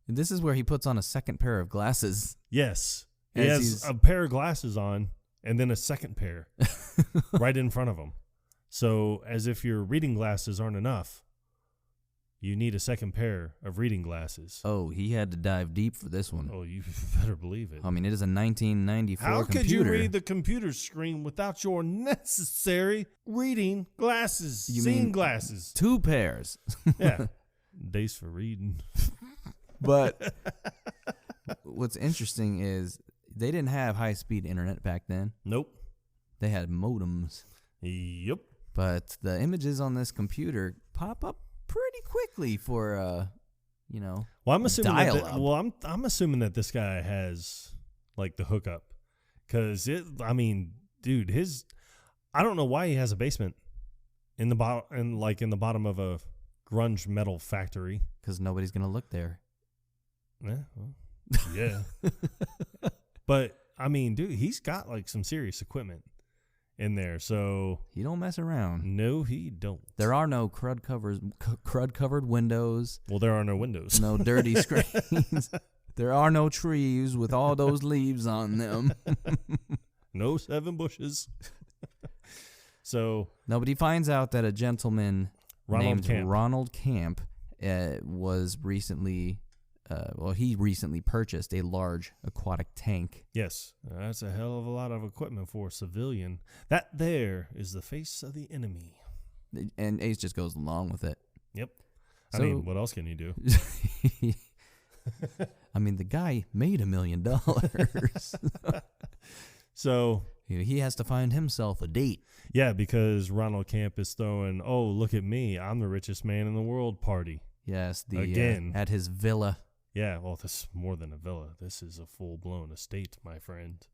And this is where he puts on a second pair of glasses. Yes. He has a pair of glasses on and then a second pair right in front of him. So as if your reading glasses aren't enough, you need a second pair of reading glasses. Oh, he had to dive deep for this one. Oh, you better believe it. I mean, it is a 1994 How computer. could you read the computer screen without your necessary reading glasses? Seeing glasses. 2 pairs. Yeah. Days for reading. But what's interesting is they didn't have high-speed internet back then. Nope. They had modems. Yep. But the images on this computer pop up pretty quickly for, Well, I'm assuming dial-up. I'm assuming that this guy has like the hookup, because dude, I don't know why he has a basement in the bottom of a grunge metal factory. Because nobody's gonna look there. Yeah. Well, yeah. But I mean, dude, he's got like some serious equipment in there, so He don't mess around. no, he don't. There are no crud covered windows. Well, there are no windows. No dirty screens. There are no trees with all those leaves on them. No 7 bushes. So Nobody finds out that a gentleman named Ronald Camp was recently, he recently purchased a large aquatic tank. yes, that's a hell of a lot of equipment for a civilian. That there is the face of the enemy. And Ace just goes along with it. Yep. So- I mean, what else can you do? I mean, the guy made $1 million. So, He has to find himself a date. yeah, because Ronald Camp is throwing, oh, look at me, I'm the richest man in the world party. Yes, Again. at his villa. Yeah, well, this is more than a villa. This is a full-blown estate, my friend.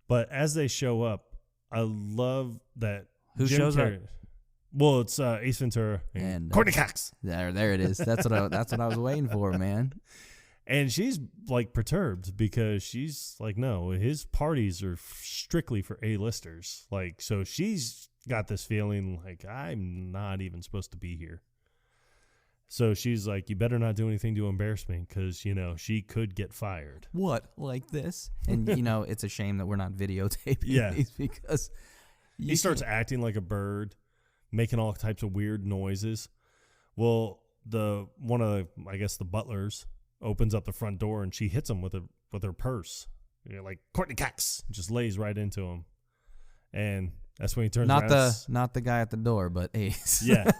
But as they show up, I love that. Who Jim shows Carrey, up? Well, it's Ace Ventura and Courtney Cox. There it is. That's what I was waiting for, man. And she's like perturbed because she's like, no, his parties are strictly for A-listers. Like, so she's got this feeling like, I'm not even supposed to be here. So she's like, you better not do anything to embarrass me, because, she could get fired. What, like this? And, it's a shame that we're not videotaping these, because he starts acting like a bird, making all types of weird noises. Well, one of the butlers opens up the front door, and she hits him with her purse. Like, Courtney Cox, just lays right into him. And that's when he turns around. Not the guy at the door, but Ace. Yeah.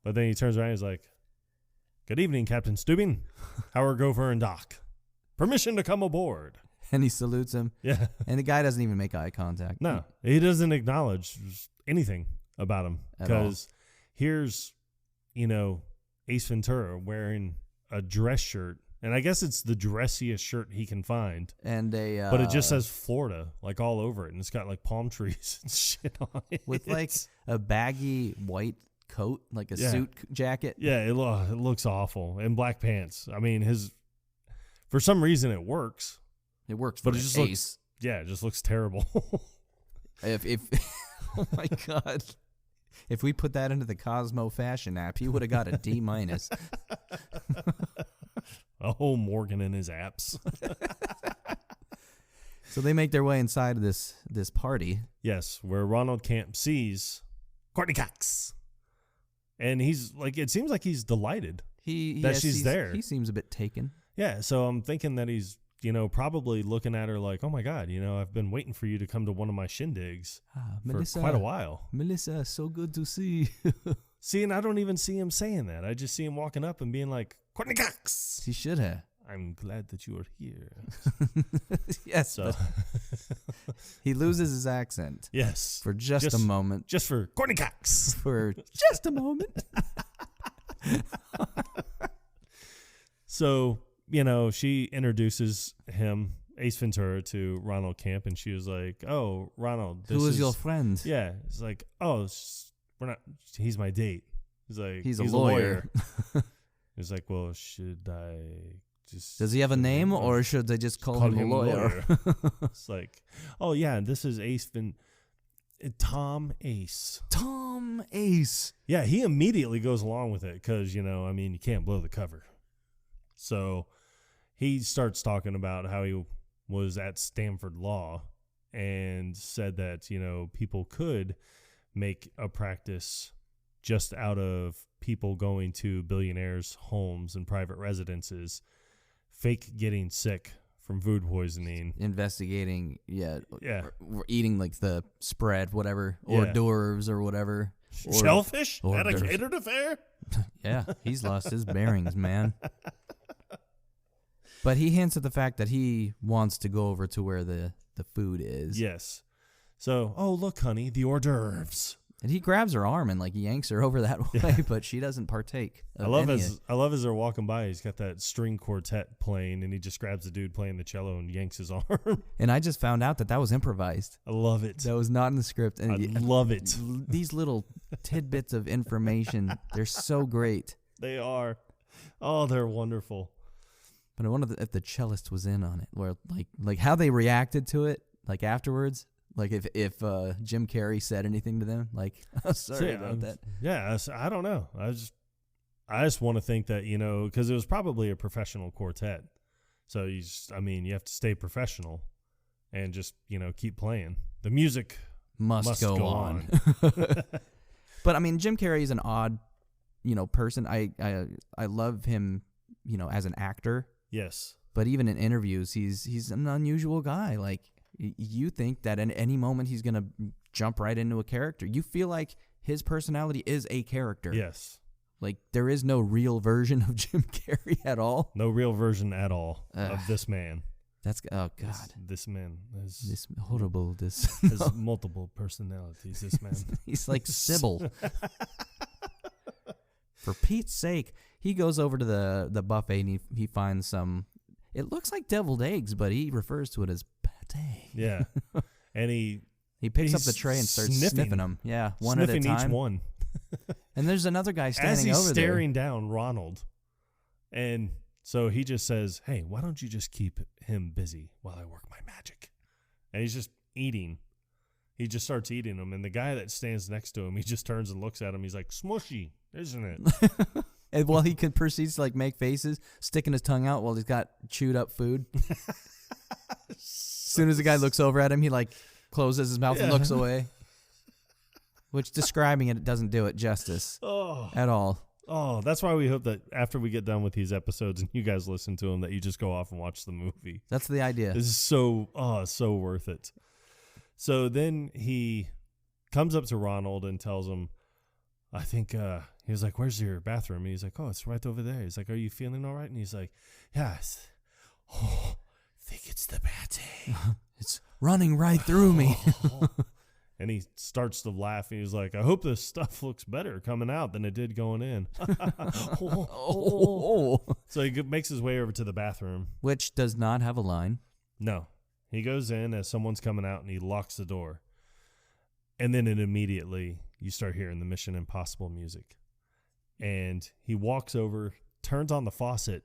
But then he turns around and he's like, good evening, Captain Steubing. Howard Gopher and Doc. Permission to come aboard. And he salutes him. Yeah. And the guy doesn't even make eye contact. No, he doesn't acknowledge anything about him. Because here's, Ace Ventura wearing a dress shirt. And I guess it's the dressiest shirt he can find. And but it just says Florida, like all over it. And it's got like palm trees and shit on it. With like a baggy white coat, like a suit jacket. Yeah, it looks awful. And black pants. I mean, for some reason it works. It works, but for it just Ace. it just looks terrible. If oh my God, if we put that into the Cosmo fashion app, he would have got a D-. Oh, Morgan and his apps. So they make their way inside of this party. Yes, where Ronald Camp sees Courtney Cox. And he's like, it seems like he's delighted that she's there. He seems a bit taken. Yeah, so I'm thinking that he's, probably looking at her like, oh my God, I've been waiting for you to come to one of my shindigs for quite a while. Melissa, so good to see. See, and I don't even see him saying that. I just see him walking up and being like, Courtney Cox. He should have. I'm glad that you are here. Yes. So he loses his accent. Yes. For just a moment. Just for Courtney Cox. For just a moment. So, she introduces him, Ace Ventura, to Ronald Camp, and she was like, oh, Ronald. Who is your friend? Yeah. It's like, oh, he's my date. He's like, he's a lawyer. He's like, well, should I just... Does he have a name, or should they just call him a lawyer? It's like, oh, yeah, this is Tom Ace. Tom Ace. Yeah, he immediately goes along with it because, you can't blow the cover. So he starts talking about how he was at Stanford Law and said that, people could make a practice just out of people going to billionaires' homes and private residences, fake getting sick from food poisoning. Investigating, Yeah. or eating like the spread, whatever, hors d'oeuvres or whatever. Shellfish at a catered affair? Yeah, he's lost his bearings, man. But he hints at the fact that he wants to go over to where the food is. Yes. So, oh, look, honey, the hors d'oeuvres. And he grabs her arm and like yanks her over that way, but she doesn't partake. I love as they're walking by, he's got that string quartet playing, and he just grabs the dude playing the cello and yanks his arm. And I just found out that was improvised. I love it. That was not in the script. And I love it. These little tidbits of information, they're so great. They are. Oh, they're wonderful. But I wonder if the cellist was in on it, where like how they reacted to it, like afterwards. Like if Jim Carrey said anything to them, like, oh, sorry about that. Yeah, I don't know. I just want to think that, because it was probably a professional quartet. So you have to stay professional and just, keep playing. The music must go on. But I mean, Jim Carrey is an odd, person. I love him, as an actor. Yes. But even in interviews, he's an unusual guy. Like, you think that at any moment he's going to jump right into a character. You feel like his personality is a character. Yes. Like, there is no real version of Jim Carrey at all. No real version at all of this man. That's, oh, God. This man this horrible, has multiple personalities, this man. He's like Sybil. For Pete's sake, he goes over to the buffet and he finds some, it looks like deviled eggs, but he refers to it as pate. Yeah. And he picks up the tray and starts sniffing them. Yeah, one at a time. Sniffing each one. And there's another guy standing as he's over there. staring down Ronald. And so he just says, hey, why don't you just keep him busy while I work my magic? And he's just eating. He just starts eating them. And the guy that stands next to him, he just turns and looks at him. He's like, smushy, isn't it? And while he proceeds to like make faces, sticking his tongue out while he's got chewed up food. As soon as the guy looks over at him, he like closes his mouth and looks away. Which describing it doesn't do it justice at all. Oh, that's why we hope that after we get done with these episodes and you guys listen to them, that you just go off and watch the movie. That's the idea. This is so worth it. So then he comes up to Ronald and tells him, I think, he was like, where's your bathroom? And he's like, oh, it's right over there. He's like, are you feeling all right? And he's like, yes. Oh, I think it's the pate. It's running right through me. And he starts to laugh. And he's like, I hope this stuff looks better coming out than it did going in. So he makes his way over to the bathroom. Which does not have a line. No. He goes in as someone's coming out and he locks the door. And then immediately you start hearing the Mission Impossible music. And he walks over, turns on the faucet.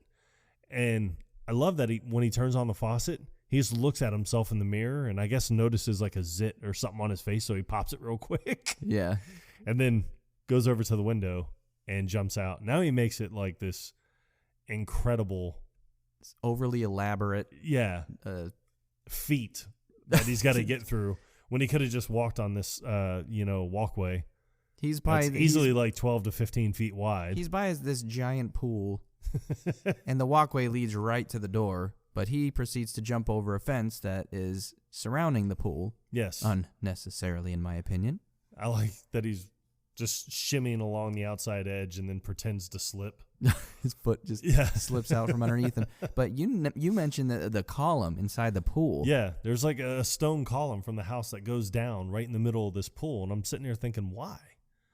And I love that when he turns on the faucet, he just looks at himself in the mirror and I guess notices like a zit or something on his face, so he pops it real quick. Yeah. And then goes over to the window and jumps out. Now he makes it like this incredible, overly elaborate feat that he's got to get through when he could have just walked on this walkway. He's easily like 12 to 15 feet wide. He's by this giant pool and the walkway leads right to the door. But he proceeds to jump over a fence that is surrounding the pool. Yes. Unnecessarily, in my opinion. I like that he's just shimmying along the outside edge and then pretends to slip. His foot just slips out from underneath him. But you mentioned the column inside the pool. Yeah, there's like a stone column from the house that goes down right in the middle of this pool. And I'm sitting here thinking, why?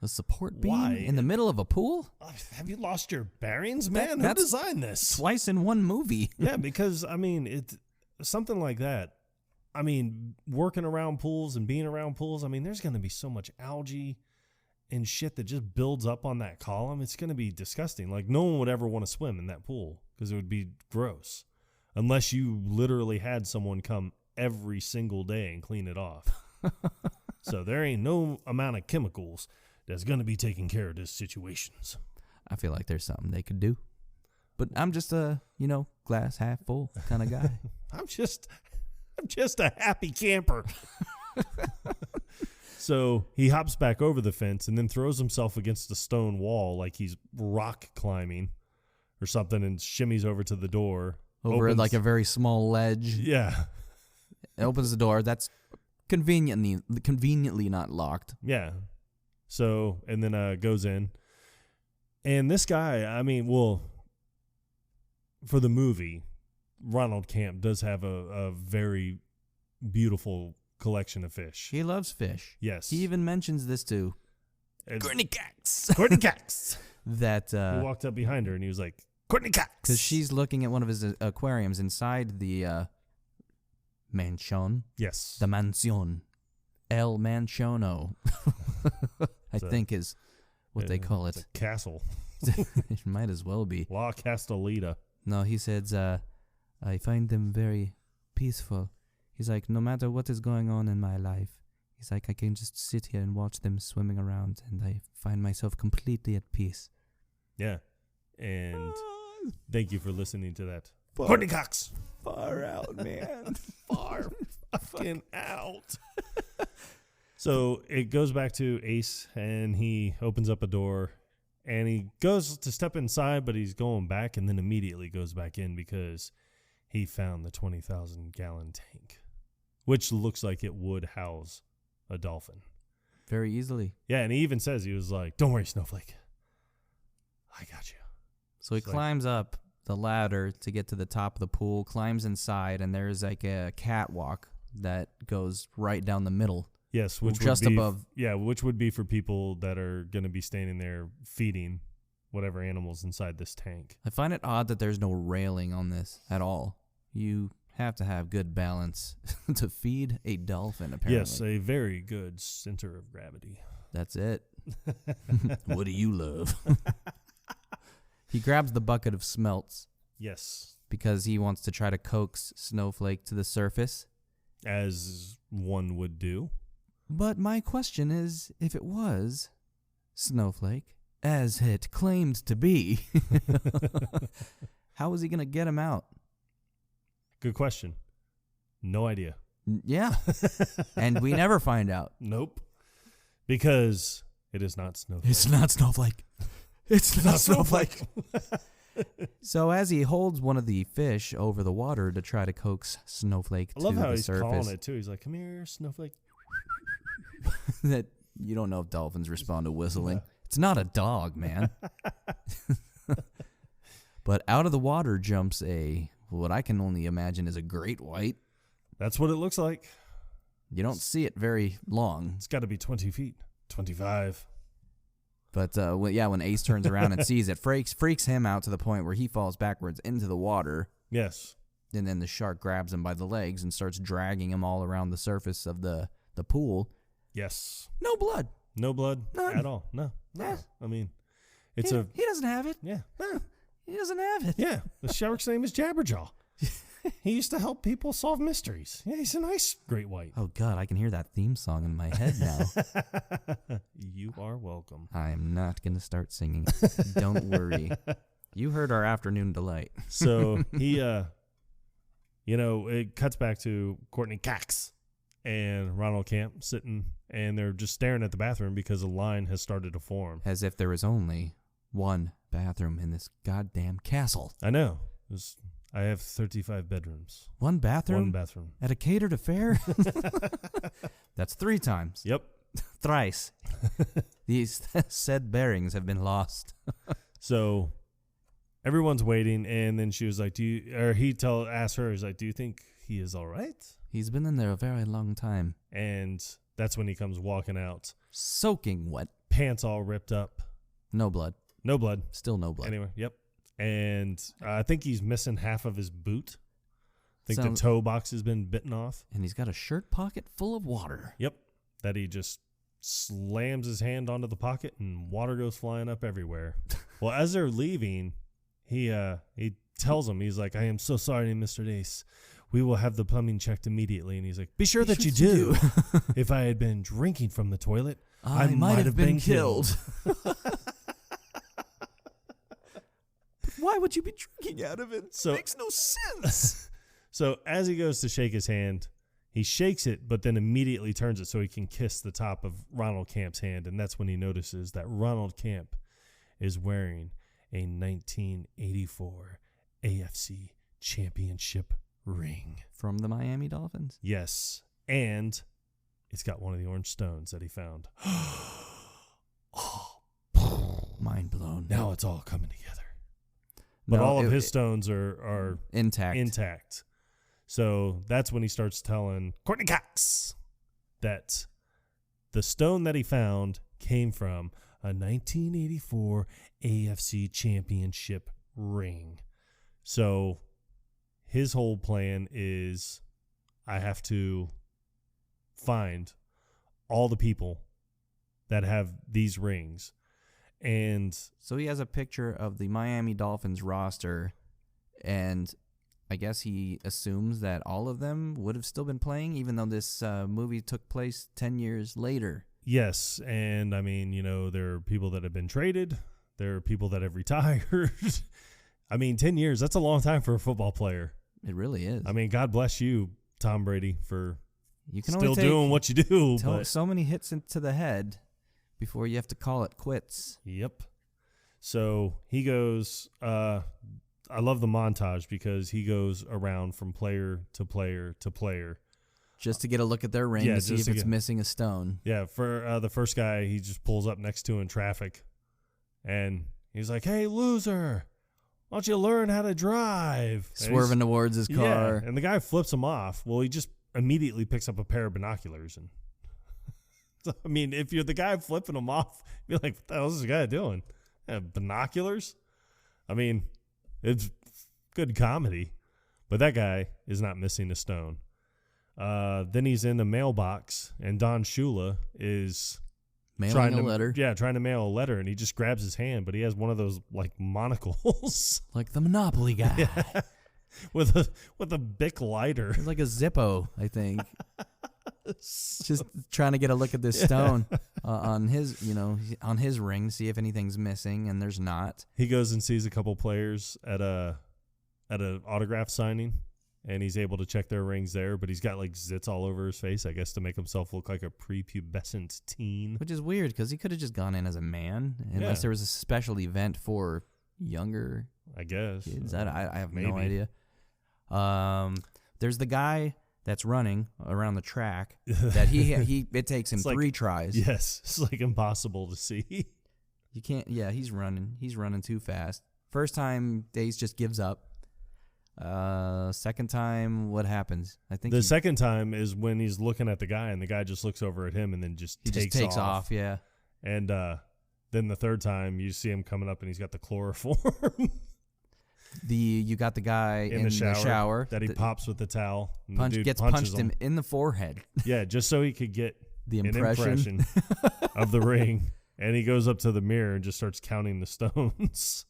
A support beam in the middle of a pool? Have you lost your bearings, man? Who designed this? Twice in one movie. Yeah, because, it's something like that. Working around pools and being around pools, there's going to be so much algae and shit that just builds up on that column. It's going to be disgusting. Like, no one would ever want to swim in that pool because it would be gross. Unless you literally had someone come every single day and clean it off. So there ain't no amount of chemicals that's going to be taking care of these situations. I feel like there's something they could do. But I'm just a, glass half full kind of guy. I'm just a happy camper. So he hops back over the fence and then throws himself against a stone wall like he's rock climbing or something and shimmies over to the door. Over like a very small ledge. Yeah. It opens the door. That's conveniently not locked. Yeah. So, and then goes in. And this guy, I mean, well, for the movie, Ronald Camp does have a very beautiful collection of fish. He loves fish. Yes. He even mentions this to Courtney Cax. That he walked up behind her and he was like, Courtney Cax. Because she's looking at one of his aquariums inside the mansion. Yes. The mansion. El Manchono. I think is what they call it. It's a castle. It might as well be. La Castellita. No, he says, I find them very peaceful. He's like, no matter what is going on in my life, he's like, I can just sit here and watch them swimming around, and I find myself completely at peace. Yeah. And thank you for listening to that. Courtney Cox. Far out, man. Far fucking out. So it goes back to Ace, and he opens up a door, and he goes to step inside, but he's going back, and then immediately goes back in because he found the 20,000-gallon tank, which looks like it would house a dolphin. Very easily. Yeah, and he even says, he was like, don't worry, Snowflake. I got you. So he climbs up the ladder to get to the top of the pool, climbs inside, and there's like a catwalk that goes right down the middle. Yes, which just would be, above. Yeah, which would be for people that are going to be standing there feeding whatever animals inside this tank. I find it odd that there's no railing on this at all. You have to have good balance to feed a dolphin, apparently. Yes, a very good center of gravity. That's it. What do you love? He grabs the bucket of smelts. Yes. Because he wants to try to coax Snowflake to the surface. As one would do. But my question is, if it was Snowflake, as it claimed to be, how was he going to get him out? Good question. No idea. Yeah. And we never find out. Nope. Because it is not Snowflake. It's not Snowflake. It's not Snowflake. So as he holds one of the fish over the water to try to coax Snowflake to the surface. I love how he's calling it, too. He's like, come here, Snowflake. That you don't know if dolphins respond to whistling. Yeah. It's not a dog, man. But out of the water jumps what I can only imagine is a great white. That's what it looks like. You don't see it very long. It's got to be 20 feet, 25. But when Ace turns around and sees it, freaks him out to the point where he falls backwards into the water. Yes. And then the shark grabs him by the legs and starts dragging him all around the surface of the pool. Yes. No blood. No blood. None. At all. No. Yeah. I mean, he doesn't have it. Yeah. No. He doesn't have it. Yeah. The shark's name is Jabberjaw. He used to help people solve mysteries. Yeah, he's a nice great white. Oh, God, I can hear that theme song in my head now. You are welcome. I am not going to start singing. Don't worry. You heard our afternoon delight. So he, it cuts back to Courtney Cox and Ronald Camp sitting, and they're just staring at the bathroom because a line has started to form. As if there was only one bathroom in this goddamn castle. I know. I have 35 bedrooms. One bathroom? One bathroom. At a catered affair? That's 3 times. Yep. Thrice. These said bearings have been lost. So everyone's waiting, and then she was like, asked her, he's like, do you think he is all right? He's been in there a very long time. And that's when he comes walking out. Soaking wet. Pants all ripped up. No blood. No blood. Still no blood. Anyway, yep. And I think he's missing half of his boot. I think the toe box has been bitten off. And he's got a shirt pocket full of water. Yep. That he just slams his hand onto the pocket and water goes flying up everywhere. Well, as they're leaving, he tells him, he's like, I am so sorry, Mr. Ace. We will have the plumbing checked immediately. And he's like, be sure that you do. If I had been drinking from the toilet, I might have been killed. Why would you be drinking out of it? So, it makes no sense. So as he goes to shake his hand, He shakes it, but then immediately turns it so he can kiss the top of Ronald Camp's hand, and that's when he notices that Ronald Camp is wearing a 1984 AFC Championship ring. From the Miami Dolphins? Yes, and it's got one of the orange stones that he found. Mind blown. Now it's all coming together. But all of his stones are intact. So that's when he starts telling Courtney Cox that the stone that he found came from a 1984 AFC Championship ring. So his whole plan is, I have to find all the people that have these rings. And so he has a picture of the Miami Dolphins roster, and I guess he assumes that all of them would have still been playing, even though this movie took place 10 years later. Yes, and I mean, there are people that have been traded. There are people that have retired. I mean, 10 years, that's a long time for a football player. It really is. I mean, God bless you, Tom Brady, for you can still doing what you do. But so many hits into the head before you have to call it quits. Yep. So he goes, I love the montage because he goes around from player to player to player. Just to get a look at their ring to see if it's missing a stone. Yeah, for the first guy, he just pulls up next to in traffic. And he's like, hey, loser, why don't you learn how to drive? Swerving towards his car. Yeah, and the guy flips him off. Well, he just immediately picks up a pair of binoculars. And I mean, if you're the guy flipping him off, you're like, what the hell is this guy doing? Binoculars? I mean, it's good comedy. But that guy is not missing a stone. Then he's in the mailbox, and Don Shula is trying to mail a letter, and he just grabs his hand, but he has one of those like monocles, like the Monopoly guy, yeah. with a Bic lighter. It's like a Zippo, I think. Just trying to get a look at this stone on his ring, see if anything's missing, and there's not. He goes and sees a couple players at an autograph signing, and he's able to check their rings there, but he's got like zits all over his face, I guess, to make himself look like a prepubescent teen. Which is weird because he could have just gone in as a man, unless there was a special event for younger, I guess, kids. I have no idea. There's the guy that's running around the track that it takes him 3 tries. Yes, it's like impossible to see. You can't. Yeah, he's running too fast. First time, Days just gives up. Second time, what happens? I think the second time is when he's looking at the guy, and the guy just looks over at him and then just takes off. Yeah, and then the third time you see him coming up and he's got the chloroform. You got the guy in the shower that he pops with the towel. Gets punched him in the forehead. Yeah, just so he could get the an impression of the ring. And he goes up to the mirror and just starts counting the stones.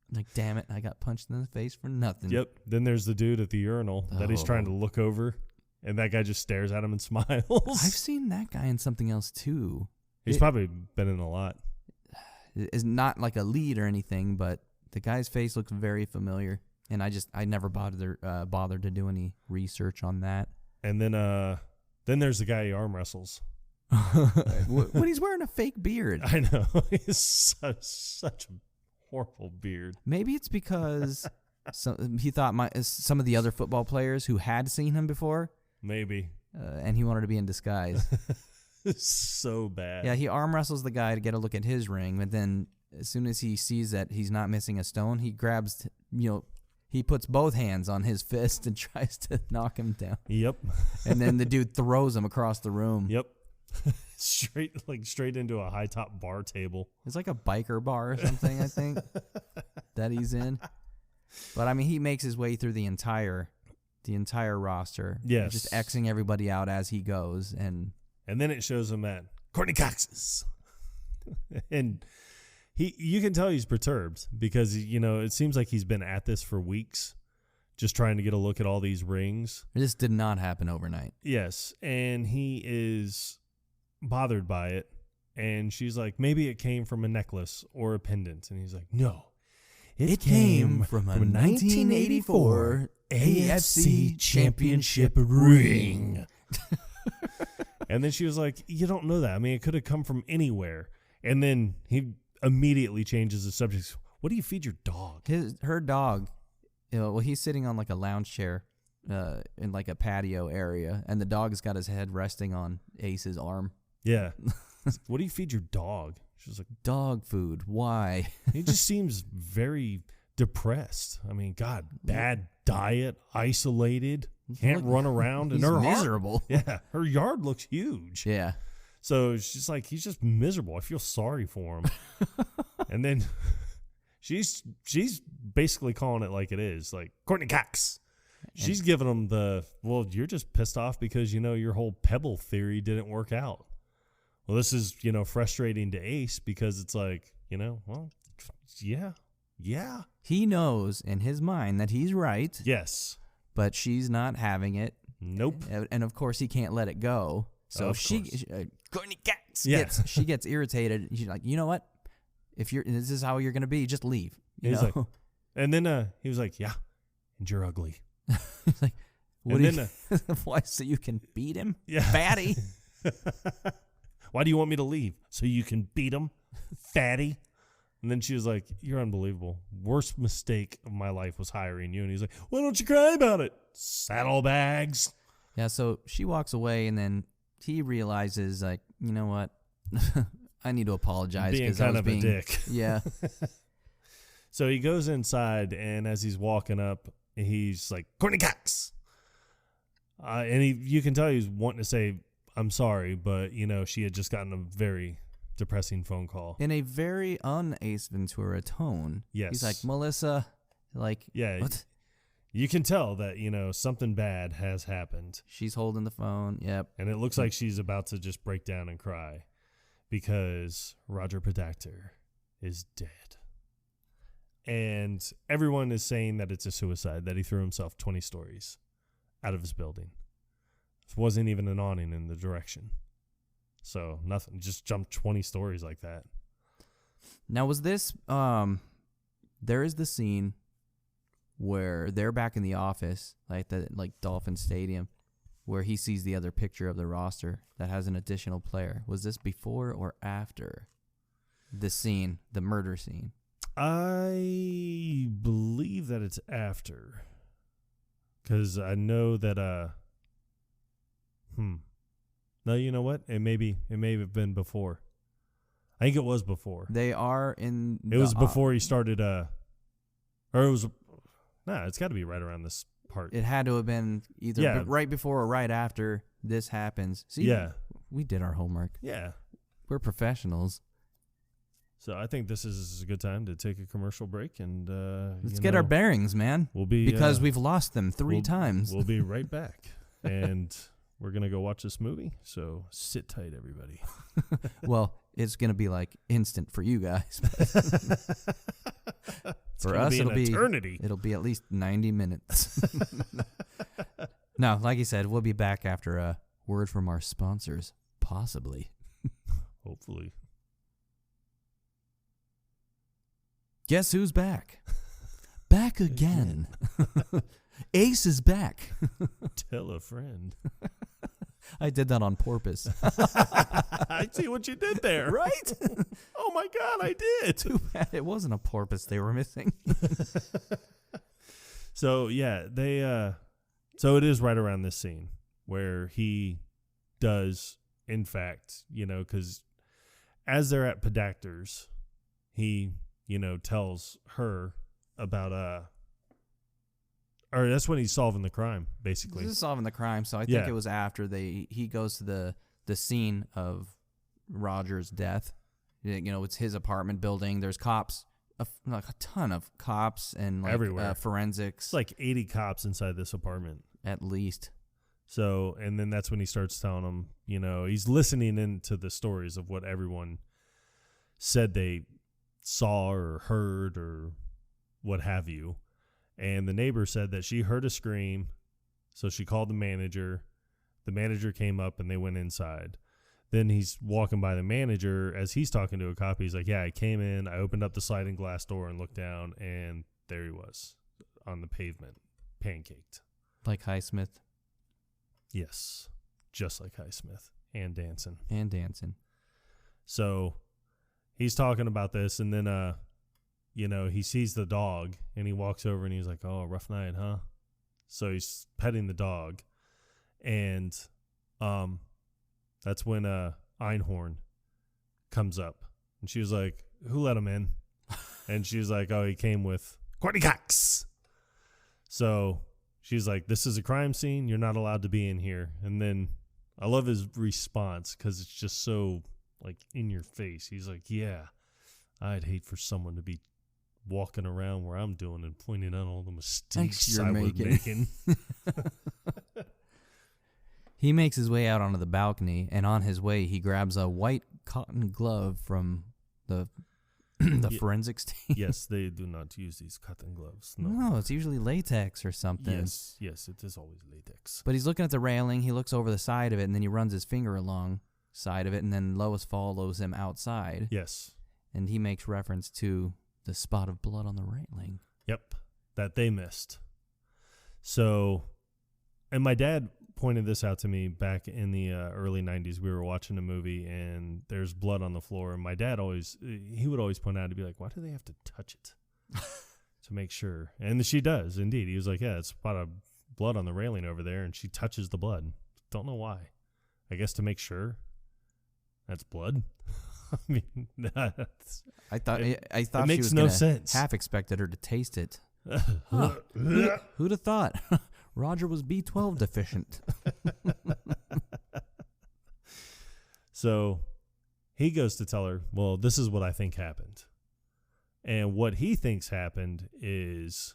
He's like, damn it, I got punched in the face for nothing. Yep. Then there's the dude at the urinal that he's trying to look over, and that guy just stares at him and smiles. I've seen that guy in something else too. He's probably been in a lot. It's not like a lead or anything, but the guy's face looks very familiar, and I never bothered to do any research on that. And then there's the guy he arm wrestles. When he's wearing a fake beard. I know. He's such a horrible beard. Maybe it's because he thought some of the other football players who had seen him before. Maybe. And he wanted to be in disguise. So bad. Yeah, he arm wrestles the guy to get a look at his ring, but then as soon as he sees that he's not missing a stone, he grabs, he puts both hands on his fist and tries to knock him down. Yep. And then the dude throws him across the room. Yep. straight into a high top bar table. It's like a biker bar or something, I think, that he's in. But I mean, he makes his way through the entire roster. Yes. Just Xing everybody out as he goes, and then it shows him at Courtney Cox's. And you can tell he's perturbed because, it seems like he's been at this for weeks, just trying to get a look at all these rings. This did not happen overnight. Yes, and he is bothered by it, and she's like, maybe it came from a necklace or a pendant, and he's like, no, it came from a 1984 AFC Championship ring. And then she was like, you don't know that. I mean, it could have come from anywhere. And then he immediately changes the subject. What do you feed your dog? Her dog, well, he's sitting on like a lounge chair in like a patio area, and the dog's got his head resting on Ace's arm. Yeah. What do you feed your dog? She was like, dog food. Why? He just seems very depressed. I mean, God, bad diet, isolated, can't run around, and her miserable. Her yard looks huge. Yeah. So she's like, he's just miserable. I feel sorry for him. And then she's basically calling it like it is, like Courtney Cox. She's giving him well, you're just pissed off because, your whole pebble theory didn't work out. Well, this is, frustrating to Ace because it's like, well, yeah. He knows in his mind that he's right. Yes. But she's not having it. Nope. And of course, he can't let it go. So Courtney Cox she gets irritated. She's like, you know what? If this is how you're going to be, just leave. He's like, and then he was like, yeah, and you're ugly. He's like, what why? So you can beat him? Yeah. Fatty. Why do you want me to leave? So you can beat him? Fatty. And then she was like, you're unbelievable. Worst mistake of my life was hiring you. And he's like, why don't you cry about it? Saddlebags. Yeah, so she walks away, and then he realizes, like, you know what? I need to apologize. Being kind of a dick. Yeah. So he goes inside, and as he's walking up, he's like, Courtney Cox. And you can tell he's wanting to say, I'm sorry, but, she had just gotten a very depressing phone call. In a very un-Ace Ventura tone. Yes. He's like, Melissa, like, yeah, what? You can tell that, something bad has happened. She's holding the phone. Yep. And it looks like she's about to just break down and cry because Roger Predactor is dead. And everyone is saying that it's a suicide, that he threw himself 20 stories out of his building. It wasn't even an awning in the direction. So nothing, just jumped 20 stories like that. Now was this, there is the scene where they're back in the office, like Dolphin Stadium, where he sees the other picture of the roster that has an additional player. Was this before or after the scene, the murder scene? I believe that it's after. Because I know that, No, you know what? It may have been before. I think it was before. They are in. It was before he started. Or it was. Nah, it's got to be right around this part. It had to have been either right before or right after this happens. See, we did our homework. Yeah, we're professionals. So I think this is a good time to take a commercial break and let's get our bearings, man. We'll be because we've lost them three times. We'll be right back, and we're gonna go watch this movie. So sit tight, everybody. Well, it's gonna be like instant for you guys. For us, it'll be eternity. It'll be at least 90 minutes. No, like you said, we'll be back after a word from our sponsors, possibly. Hopefully. Guess who's back? Back again. Ace is back. Tell a friend. I did that on purpose. I see what you did there. Right? Oh my God, I did. Too bad it wasn't a porpoise they were missing. So yeah, so it is right around this scene where he does, in fact, because as they're at Predactor's, he, tells her about or that's when he's solving the crime, basically. This is solving the crime, so I think it was after he goes to the scene of Roger's death. It's his apartment building. There's cops, like a ton of cops and like everywhere. Forensics. It's like 80 cops inside this apartment. At least. So, and then that's when he starts telling them, he's listening into the stories of what everyone said they saw or heard or what have you. And the neighbor said that she heard a scream, so she called the manager. The manager came up and they went inside. Then he's walking by the manager as he's talking to a cop. He's like, yeah, I came in, I opened up the sliding glass door and looked down, and there he was on the pavement, pancaked. Like Highsmith? Yes. just like Highsmith and dancing. So he's talking about this, and then, he sees the dog, and he walks over, and he's like, oh, rough night, huh? So he's petting the dog, and that's when Einhorn comes up, and she was like, who let him in? And she's like, oh, he came with Courtney Cox. So she's like, this is a crime scene. You're not allowed to be in here. And then I love his response because it's just so, like, in your face. He's like, yeah, I'd hate for someone to be walking around where I'm doing and pointing out all the mistakes I was making. He makes his way out onto the balcony, and on his way, he grabs a white cotton glove from the forensics team. Yes, they do not use these cotton gloves. No, it's usually latex or something. Yes, it is always latex. But he's looking at the railing. He looks over the side of it, and then he runs his finger along side of it, and then Lois follows him outside. Yes. And he makes reference to the spot of blood on the railing. Yep, that they missed. So, and my dad pointed this out to me back in the early 90s. We were watching a movie, and there's blood on the floor, and my dad he would always point out, to be like, why do they have to touch it to make sure? And she does, indeed. He was like, yeah, it's a spot of blood on the railing over there, and she touches the blood. Don't know why. I guess to make sure that's blood. I mean, I thought it she makes was no gonna sense. Half expected her to taste it. Who'd have thought? Roger was B12 deficient. So he goes to tell her, well, this is what I think happened. And what he thinks happened is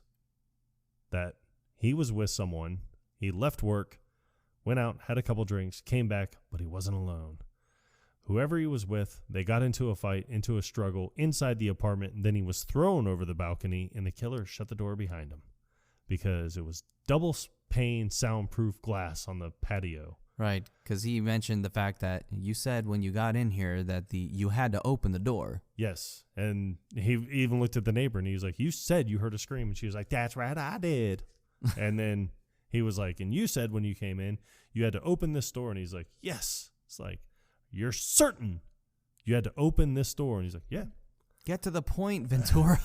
that he was with someone. He left work, went out, had a couple drinks, came back, but he wasn't alone. Whoever he was with, they got into a fight, into a struggle inside the apartment, and then he was thrown over the balcony, and the killer shut the door behind him because it was double pane soundproof glass on the patio. Right, because he mentioned the fact that you said when you got in here that you had to open the door. Yes, and he even looked at the neighbor, and he was like, you said you heard a scream, and she was like, that's right, I did. And then he was like, and you said when you came in, you had to open this door, and he's like, yes. It's like, you're certain you had to open this door? And he's like, yeah. Get to the point, Ventura.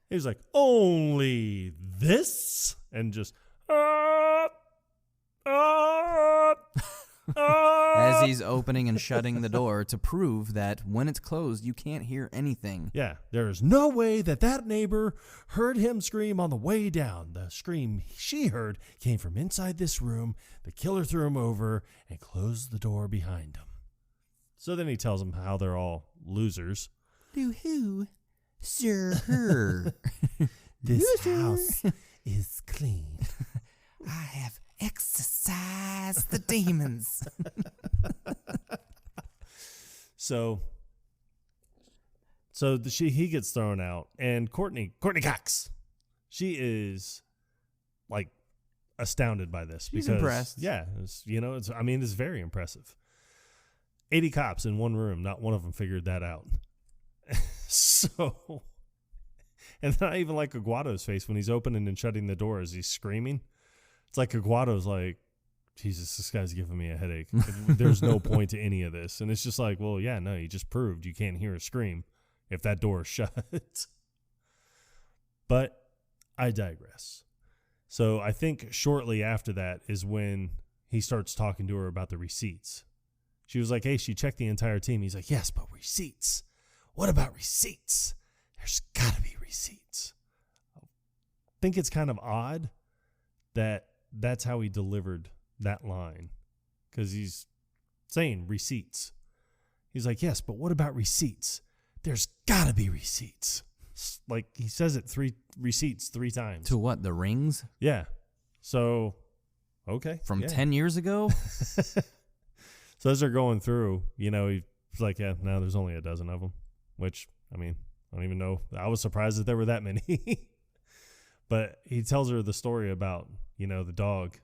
He was like, only this? And just, as he's opening and shutting the door to prove that when it's closed, you can't hear anything. Yeah, there is no way that neighbor heard him scream on the way down. The scream she heard came from inside this room. The killer threw him over and closed the door behind him. So then he tells them how they're all losers. Who? Sir, her. This house is clean. I have exorcised the demons. So he gets thrown out, and Courtney Cox, she is like astounded by this. She's impressed. Yeah, it's very impressive. 80 cops in one room, not one of them figured that out. So, and not even like Aguado's face when he's opening and shutting the door as he's screaming. It's like Aguado's like, Jesus, this guy's giving me a headache. There's no point to any of this. And it's just like, well, yeah, no, you just proved you can't hear a scream if that door is shut. But I digress. So I think shortly after that is when he starts talking to her about the receipts. She was like, hey, she checked the entire team. He's like, yes, but receipts. What about receipts? There's got to be receipts. I think it's kind of odd that that's how he delivered that line, because he's saying receipts. He's like, yes, but what about receipts? There's got to be receipts. Like, he says it receipts three times. To what, the rings? Yeah. So, okay. From 10 years ago? So as they're going through, he's like, yeah, no, there's only a dozen of them, which, I mean, I don't even know. I was surprised that there were that many. But he tells her the story about, the dog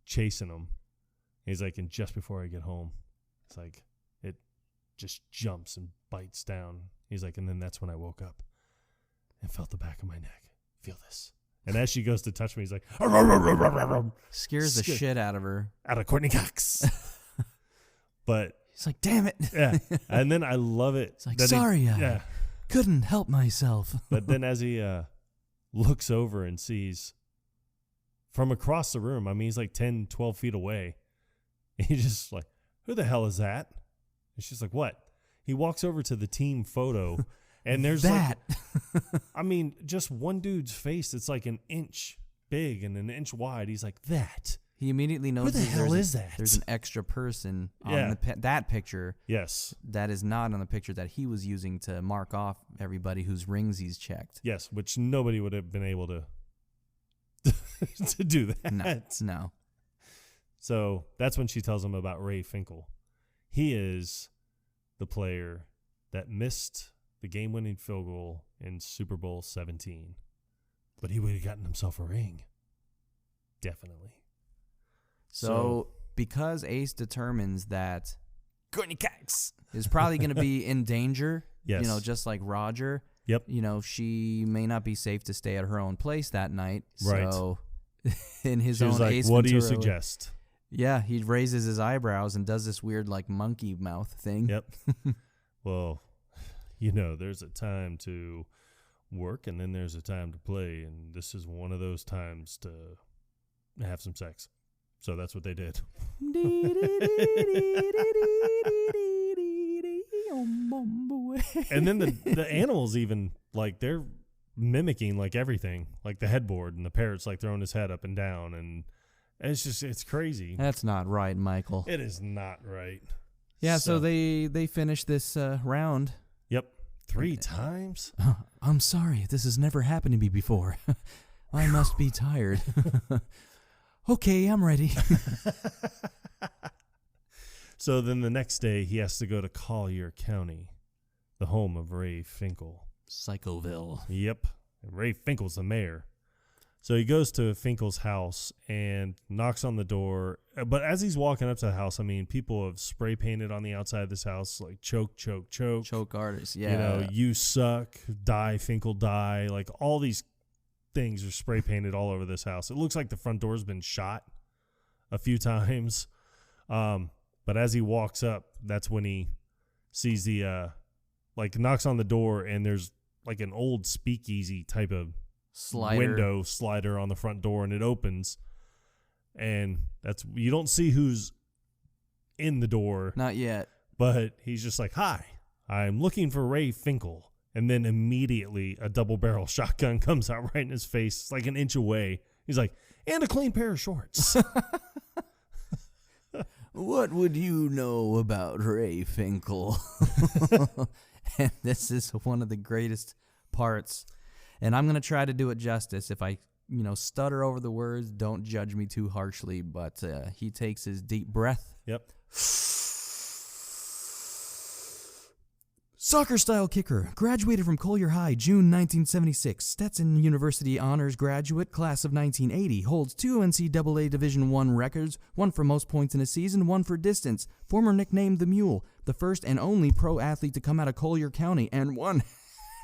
chasing him. He's like, and just before I get home, it's like, it just jumps and bites down. He's like, and then that's when I woke up and felt the back of my neck. Feel this. And as she goes to touch me, he's like, scares the shit out of her. Out of Courtney Cox. But he's like, damn it. Yeah. And then I love it. It's like, sorry, I couldn't help myself. But then as he looks over and sees from across the room, I mean, he's like 10, 12 feet away. And he's just like, who the hell is that? And she's like, what? He walks over to the team photo, and there's that. Like, I mean, just one dude's face that's like an inch big and an inch wide. He's like, that. He immediately knows. Who the hell is that? There's an extra person on that picture. Yes. That is not on the picture that he was using to mark off everybody whose rings he's checked. Yes, which nobody would have been able to to do that. No. So that's when she tells him about Ray Finkel. He is the player that missed the game-winning field goal in Super Bowl 17. But he would have gotten himself a ring. Definitely. So because Ace determines that Courtney Cox is probably going to be in danger, yes. Just like Roger, yep. She may not be safe to stay at her own place that night. Right. So in his she own was like, Ace what Ventura, do you suggest? Yeah, he raises his eyebrows and does this weird like monkey mouth thing. Yep. Well, there's a time to work and then there's a time to play, and this is one of those times to have some sex. So that's what they did. And then the animals even, like, they're mimicking, like, everything. Like the headboard, and the parrot's, like, throwing his head up and down. And it's crazy. That's not right, Michael. It is not right. Yeah, so they finished this round. Yep. 3 times? I'm sorry. This has never happened to me before. I must be tired. Okay, I'm ready. So then the next day, he has to go to Collier County, the home of Ray Finkel. Psychoville. Yep. Ray Finkel's the mayor. So he goes to Finkel's house and knocks on the door. But as he's walking up to the house, I mean, people have spray painted on the outside of this house, like choke, choke, choke. Choke artists, yeah. You suck, die, Finkel, die. Like all these things are spray painted all over this house. It looks like the front door's been shot a few times. But as he walks up, that's when he sees the, knocks on the door, and there's like an old speakeasy type of window slider on the front door, and it opens, and you don't see who's in the door. Not yet. But he's just like, hi, I'm looking for Ray Finkel. And then immediately a double-barrel shotgun comes out right in his face. It's like an inch away. He's like, and a clean pair of shorts. What would you know about Ray Finkel? And this is one of the greatest parts. And I'm going to try to do it justice. If I, stutter over the words, don't judge me too harshly. But he takes his deep breath. Yep. Soccer-style kicker, graduated from Collier High, June 1976. Stetson University honors graduate, class of 1980. Holds 2 NCAA Division I records, one for most points in a season, one for distance. Former nicknamed the Mule, the first and only pro athlete to come out of Collier County, and one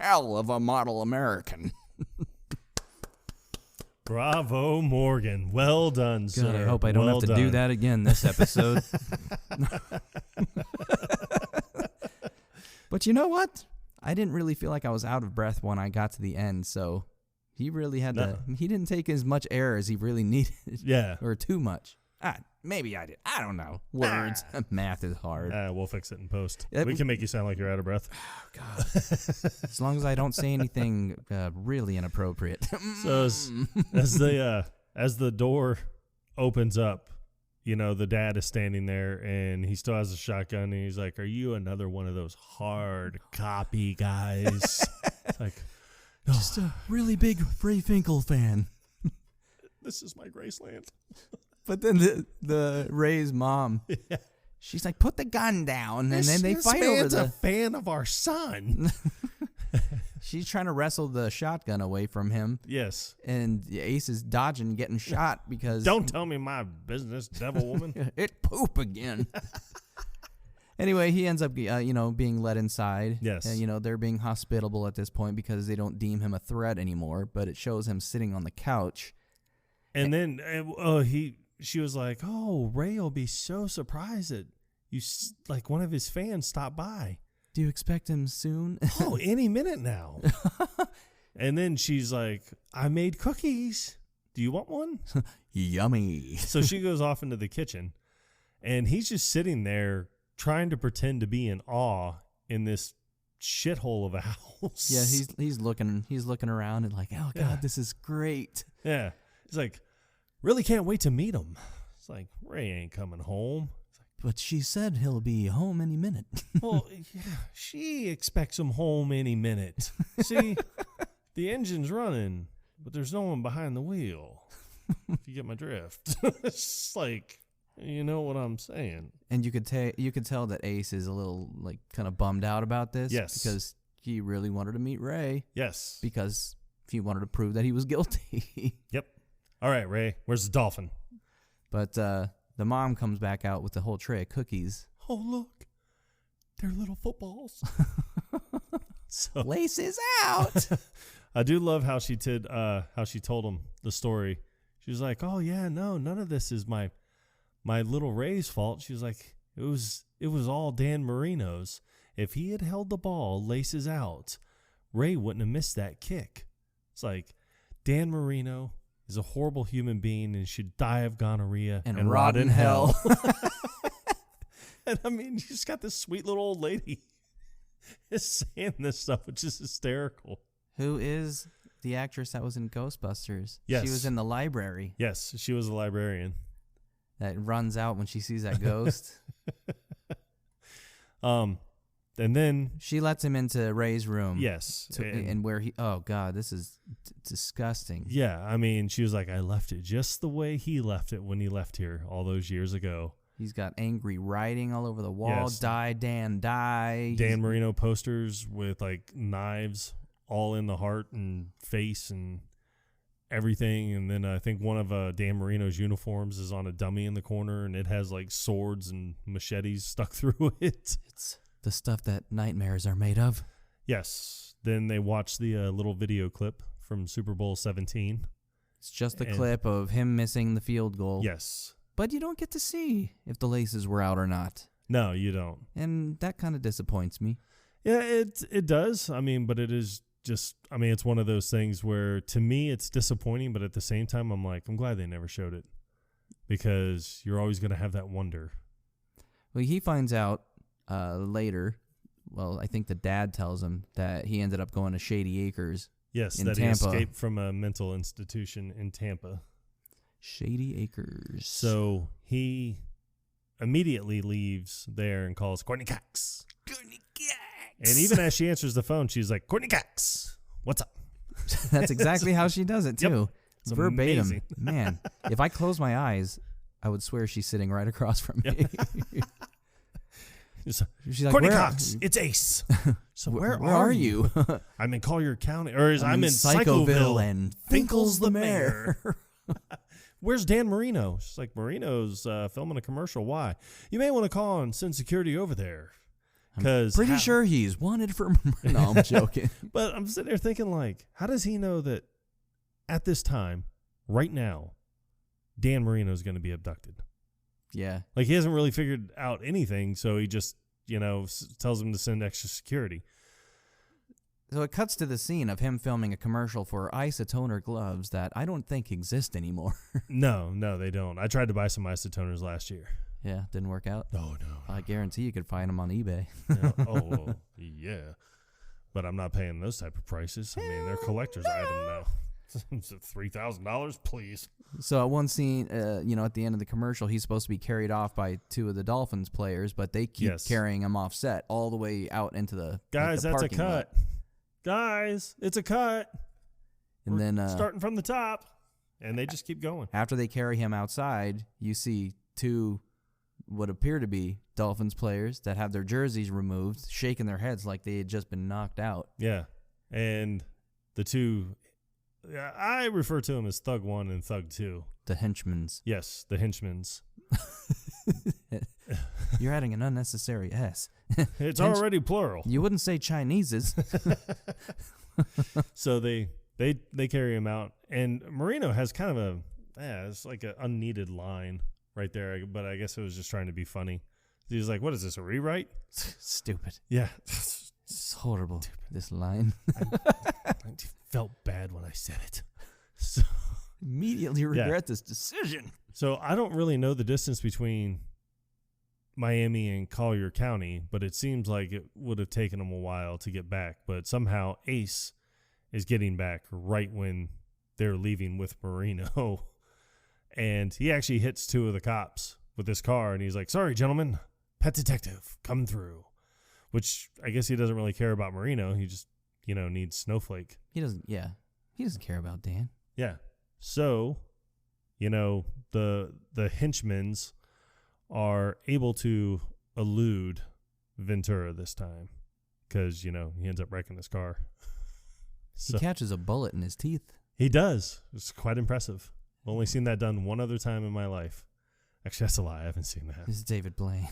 hell of a model American. Bravo, Morgan. Well done, sir. God, I hope I don't have to do that again this episode. But you know what? I didn't really feel like I was out of breath when I got to the end, so he really had he didn't take as much air as he really needed. Yeah. Or too much. Maybe I did. I don't know. Words. Math is hard. We'll fix it in post. We can make you sound like you're out of breath. Oh, God. As long as I don't say anything really inappropriate. So as the door opens up, the dad is standing there, and he still has a shotgun, and he's like, are you another one of those hard copy guys? It's like, just a really big Ray Finkel fan. This is my Graceland. But then the Ray's mom, she's like, put the gun down, and then they fight over a fan of our son. She's trying to wrestle the shotgun away from him. Yes. And Ace is dodging, getting shot because... Don't tell me my business, devil woman. It poop again. Anyway, he ends up, being let inside. Yes. And, they're being hospitable at this point because they don't deem him a threat anymore. But it shows him sitting on the couch. And then she was like, "Oh, Ray will be so surprised that like one of his fans stopped by. Do you expect him soon?" "Oh, any minute now." And then she's like, "I made cookies. Do you want one?" Yummy. So she goes off into the kitchen, and he's just sitting there trying to pretend to be in awe in this shithole of a house. Yeah, he's looking around and like, "Oh God, this is great." Yeah. He's like, "Really can't wait to meet him." It's like, Ray ain't coming home. But she said he'll be home any minute. Well, yeah, she expects him home any minute. See, the engine's running, but there's no one behind the wheel. If you get my drift. It's like, you know what I'm saying. And you could tell that Ace is a little like kind of bummed out about this. Yes. Because he really wanted to meet Ray. Yes. Because he wanted to prove that he was guilty. Yep. All right, Ray, where's the dolphin? But the mom comes back out with the whole tray of cookies. Oh, look. They're little footballs. So, laces out. I do love how she told him the story. She was like, "Oh yeah, no, none of this is my little Ray's fault." She was like, it was all Dan Marino's. If he had held the ball laces out, Ray wouldn't have missed that kick. It's like, Dan Marino is a horrible human being and should die of gonorrhea and rot in hell. And I mean, you just got this sweet little old lady is saying this stuff, which is hysterical. Who is the actress that was in Ghostbusters? Yes. She was in the library. Yes, she was a librarian. That runs out when she sees that ghost. And then she lets him into Ray's room. Yes. And where oh God, this is disgusting. Yeah, I mean, she was like, "I left it just the way he left it when he left here all those years ago." He's got angry writing all over the wall. Yes. Die, Dan, die. Dan Marino posters with like knives all in the heart and face and everything. And then I think one of Dan Marino's uniforms is on a dummy in the corner, and it has like swords and machetes stuck through it. It's the stuff that nightmares are made of. Yes. Then they watch the little video clip from Super Bowl 17. It's just a clip of him missing the field goal. Yes. But you don't get to see if the laces were out or not. No, you don't. And that kind of disappoints me. Yeah, it does. I mean, but it is just, I mean, it's one of those things where to me it's disappointing, but at the same time I'm like, I'm glad they never showed it, because you're always going to have that wonder. Well, he finds out later, well, I think the dad tells him that he ended up going to Shady Acres. Yes, in that Tampa. He escaped from a mental institution in Tampa. Shady Acres. So he immediately leaves there and calls Courtney Cox. Courtney Cox. And even as she answers the phone, she's like, "Courtney Cox, what's up?" That's exactly how she does it, too. Yep. It's verbatim. amazing. Man, if I close my eyes, I would swear she's sitting right across from me. She's like, "Courtney Cox, it's Ace." So where are you? I'm in Collier County, or I'm in Psychoville and Finkel's the mayor. Where's Dan Marino? She's like, "Marino's filming a commercial. Why? You may want to call and send security over there." I'm pretty sure he's wanted for murder. No, I'm joking. But I'm sitting there thinking, like, how does he know that at this time, right now, Dan Marino is going to be abducted? Yeah. Like, he hasn't really figured out anything, so he just, tells him to send extra security. So it cuts to the scene of him filming a commercial for isotoner gloves that I don't think exist anymore. No, they don't. I tried to buy some isotoners last year. Yeah, didn't work out? No. I guarantee you could find them on eBay. Yeah. But I'm not paying those type of prices. I mean, they're collector's item now. $3,000, please. So at one scene, at the end of the commercial, he's supposed to be carried off by two of the Dolphins players, but they keep carrying him off set all the way out into the guys. Like the that's a cut. lot. Guys, it's a cut. And then starting from the top, and they just keep going. After they carry him outside, you see two what appear to be Dolphins players that have their jerseys removed, shaking their heads like they had just been knocked out. Yeah, and the two, I refer to them as Thug 1 and Thug 2. The henchmans. Yes, the henchmans. You're adding an unnecessary S. It's already plural. You wouldn't say Chinese's. So they carry him out, and Marino has kind of it's like an unneeded line right there, but I guess it was just trying to be funny. He's like, "What is this, a rewrite?" Stupid. Yeah. It's horrible. Stupid. This line. I felt bad when I said it. So immediately regret this decision. So I don't really know the distance between Miami and Collier County, but it seems like it would have taken them a while to get back. But somehow Ace is getting back right when they're leaving with Marino. And he actually hits two of the cops with his car, and he's like, "Sorry, gentlemen, pet detective, come through." Which I guess he doesn't really care about Marino. He just, needs Snowflake. He doesn't care about Dan. Yeah. So, the henchmen's are able to elude Ventura this time because, he ends up wrecking his car. So, he catches a bullet in his teeth. He does. It's quite impressive. I've only seen that done one other time in my life. Actually, that's a lie. I haven't seen that. This is David Blaine.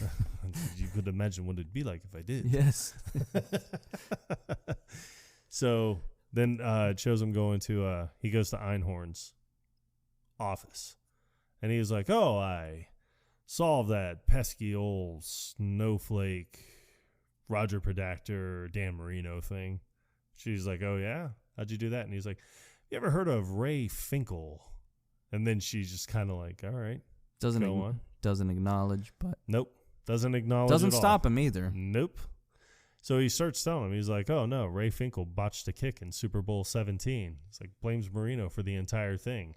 You could imagine what it'd be like if I did. Yes. So then it shows him going to, he goes to Einhorn's office. And he's like, "Oh, I solved that pesky old snowflake Roger Predactor Dan Marino thing." She's like, "Oh, yeah? How'd you do that?" And he's like, "You ever heard of Ray Finkel?" And then she's just kind of like, "All right." Doesn't acknowledge, but nope, doesn't acknowledge. Doesn't at stop all. him either. Nope. So he starts telling him, he's like, "Oh no, Ray Finkel botched a kick in Super Bowl 17. It's like blames Marino for the entire thing.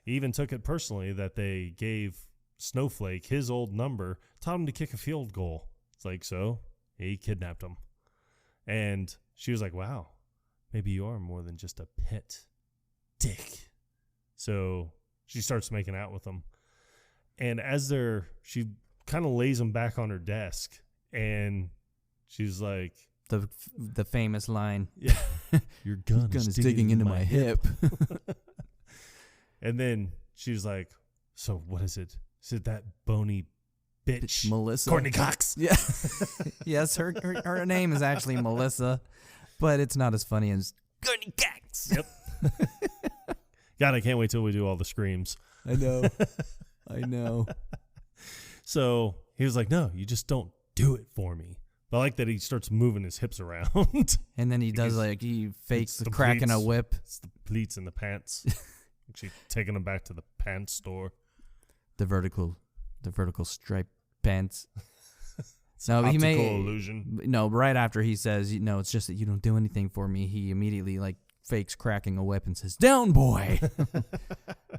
He even took it personally that they gave Snowflake his old number, taught him to kick a field goal. It's like, so he kidnapped him." And she was like, "Wow, maybe you are more than just a pet dick." So she starts making out with him. And as she kind of lays him back on her desk, and she's like, the famous line, "Yeah, your gun is digging into my hip." And then she's like, "So what is it? Is it that bony bitch Melissa Courtney Cox?" Yeah. Yes, her name is actually Melissa, but it's not as funny as Courtney Cox. Yep. God, I can't wait till we do all the screams. I know. I know. So he was like, "No, you just don't do it for me." But I like that he starts moving his hips around. And then he fakes the cracking a whip. It's the pleats and the pants. Actually taking them back to the pants store. The vertical striped pants. It's an optical illusion. No, right after he says, "It's just that you don't do anything for me," he immediately fakes cracking a whip and says, "Down, boy."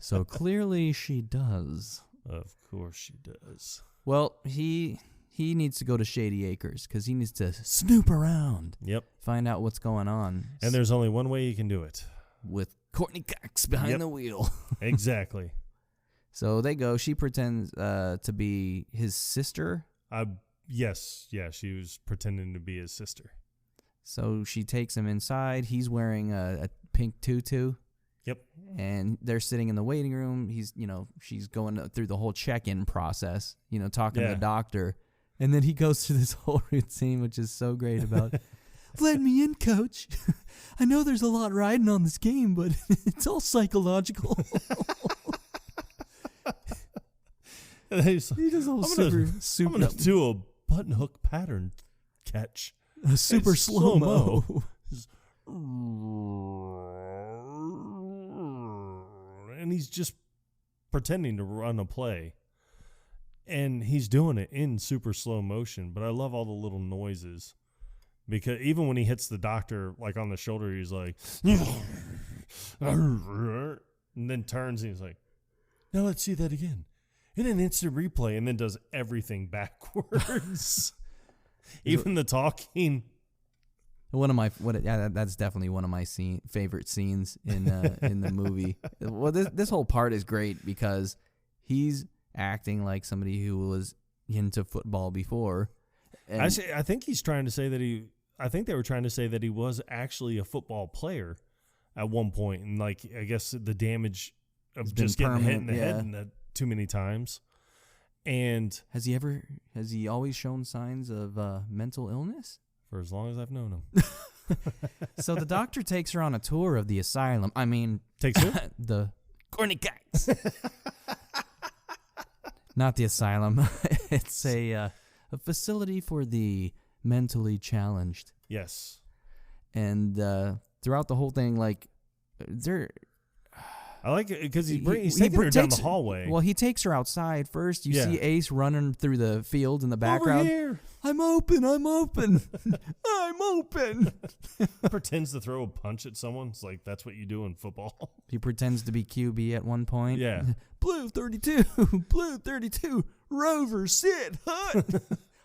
So clearly she does. Of course she does. Well, he needs to go to Shady Acres because he needs to snoop around. Yep. Find out what's going on. And there's only one way you can do it. With Courtney Cox behind the wheel. Exactly. So they go. She pretends to be his sister. Yes. Yeah, she was pretending to be his sister. So she takes him inside. He's wearing a pink tutu. Yep. And they're sitting in the waiting room. She's going through the whole check-in process, talking to the doctor. And then he goes through this whole routine, which is so great about, "Let me in, coach. I know there's a lot riding on this game, but it's all psychological." He does all I'm going to do a button hook pattern catch. A super slow-mo. And he's just pretending to run a play. And he's doing it in super slow motion. But I love all the little noises. Because even when he hits the doctor, on the shoulder, he's like, and then turns and he's like, "Now let's see that again." In an instant replay, and then does everything backwards. Even the talking. That's definitely one of my favorite scenes in the movie. Well, this whole part is great because he's acting like somebody who was into football before. I think he's trying to say that I think they were trying to say that he was actually a football player at one point, and I guess the damage of just getting hit in the head too many times. And has he always shown signs of mental illness? For as long as I've known him. So the doctor takes her on a tour of the asylum. I mean, takes who? The corny cats. Not the asylum. It's a facility for the mentally challenged. Yes. And throughout the whole thing, like, they're... I like it because he's taking her down the hallway. Well, he takes her outside first. You see Ace running through the fields in the background. Over here. I'm open. I'm open. I'm open. Pretends to throw a punch at someone. It's like, that's what you do in football. He pretends to be QB at one point. Yeah. Blue 32. Blue 32. Rover, sit, hut.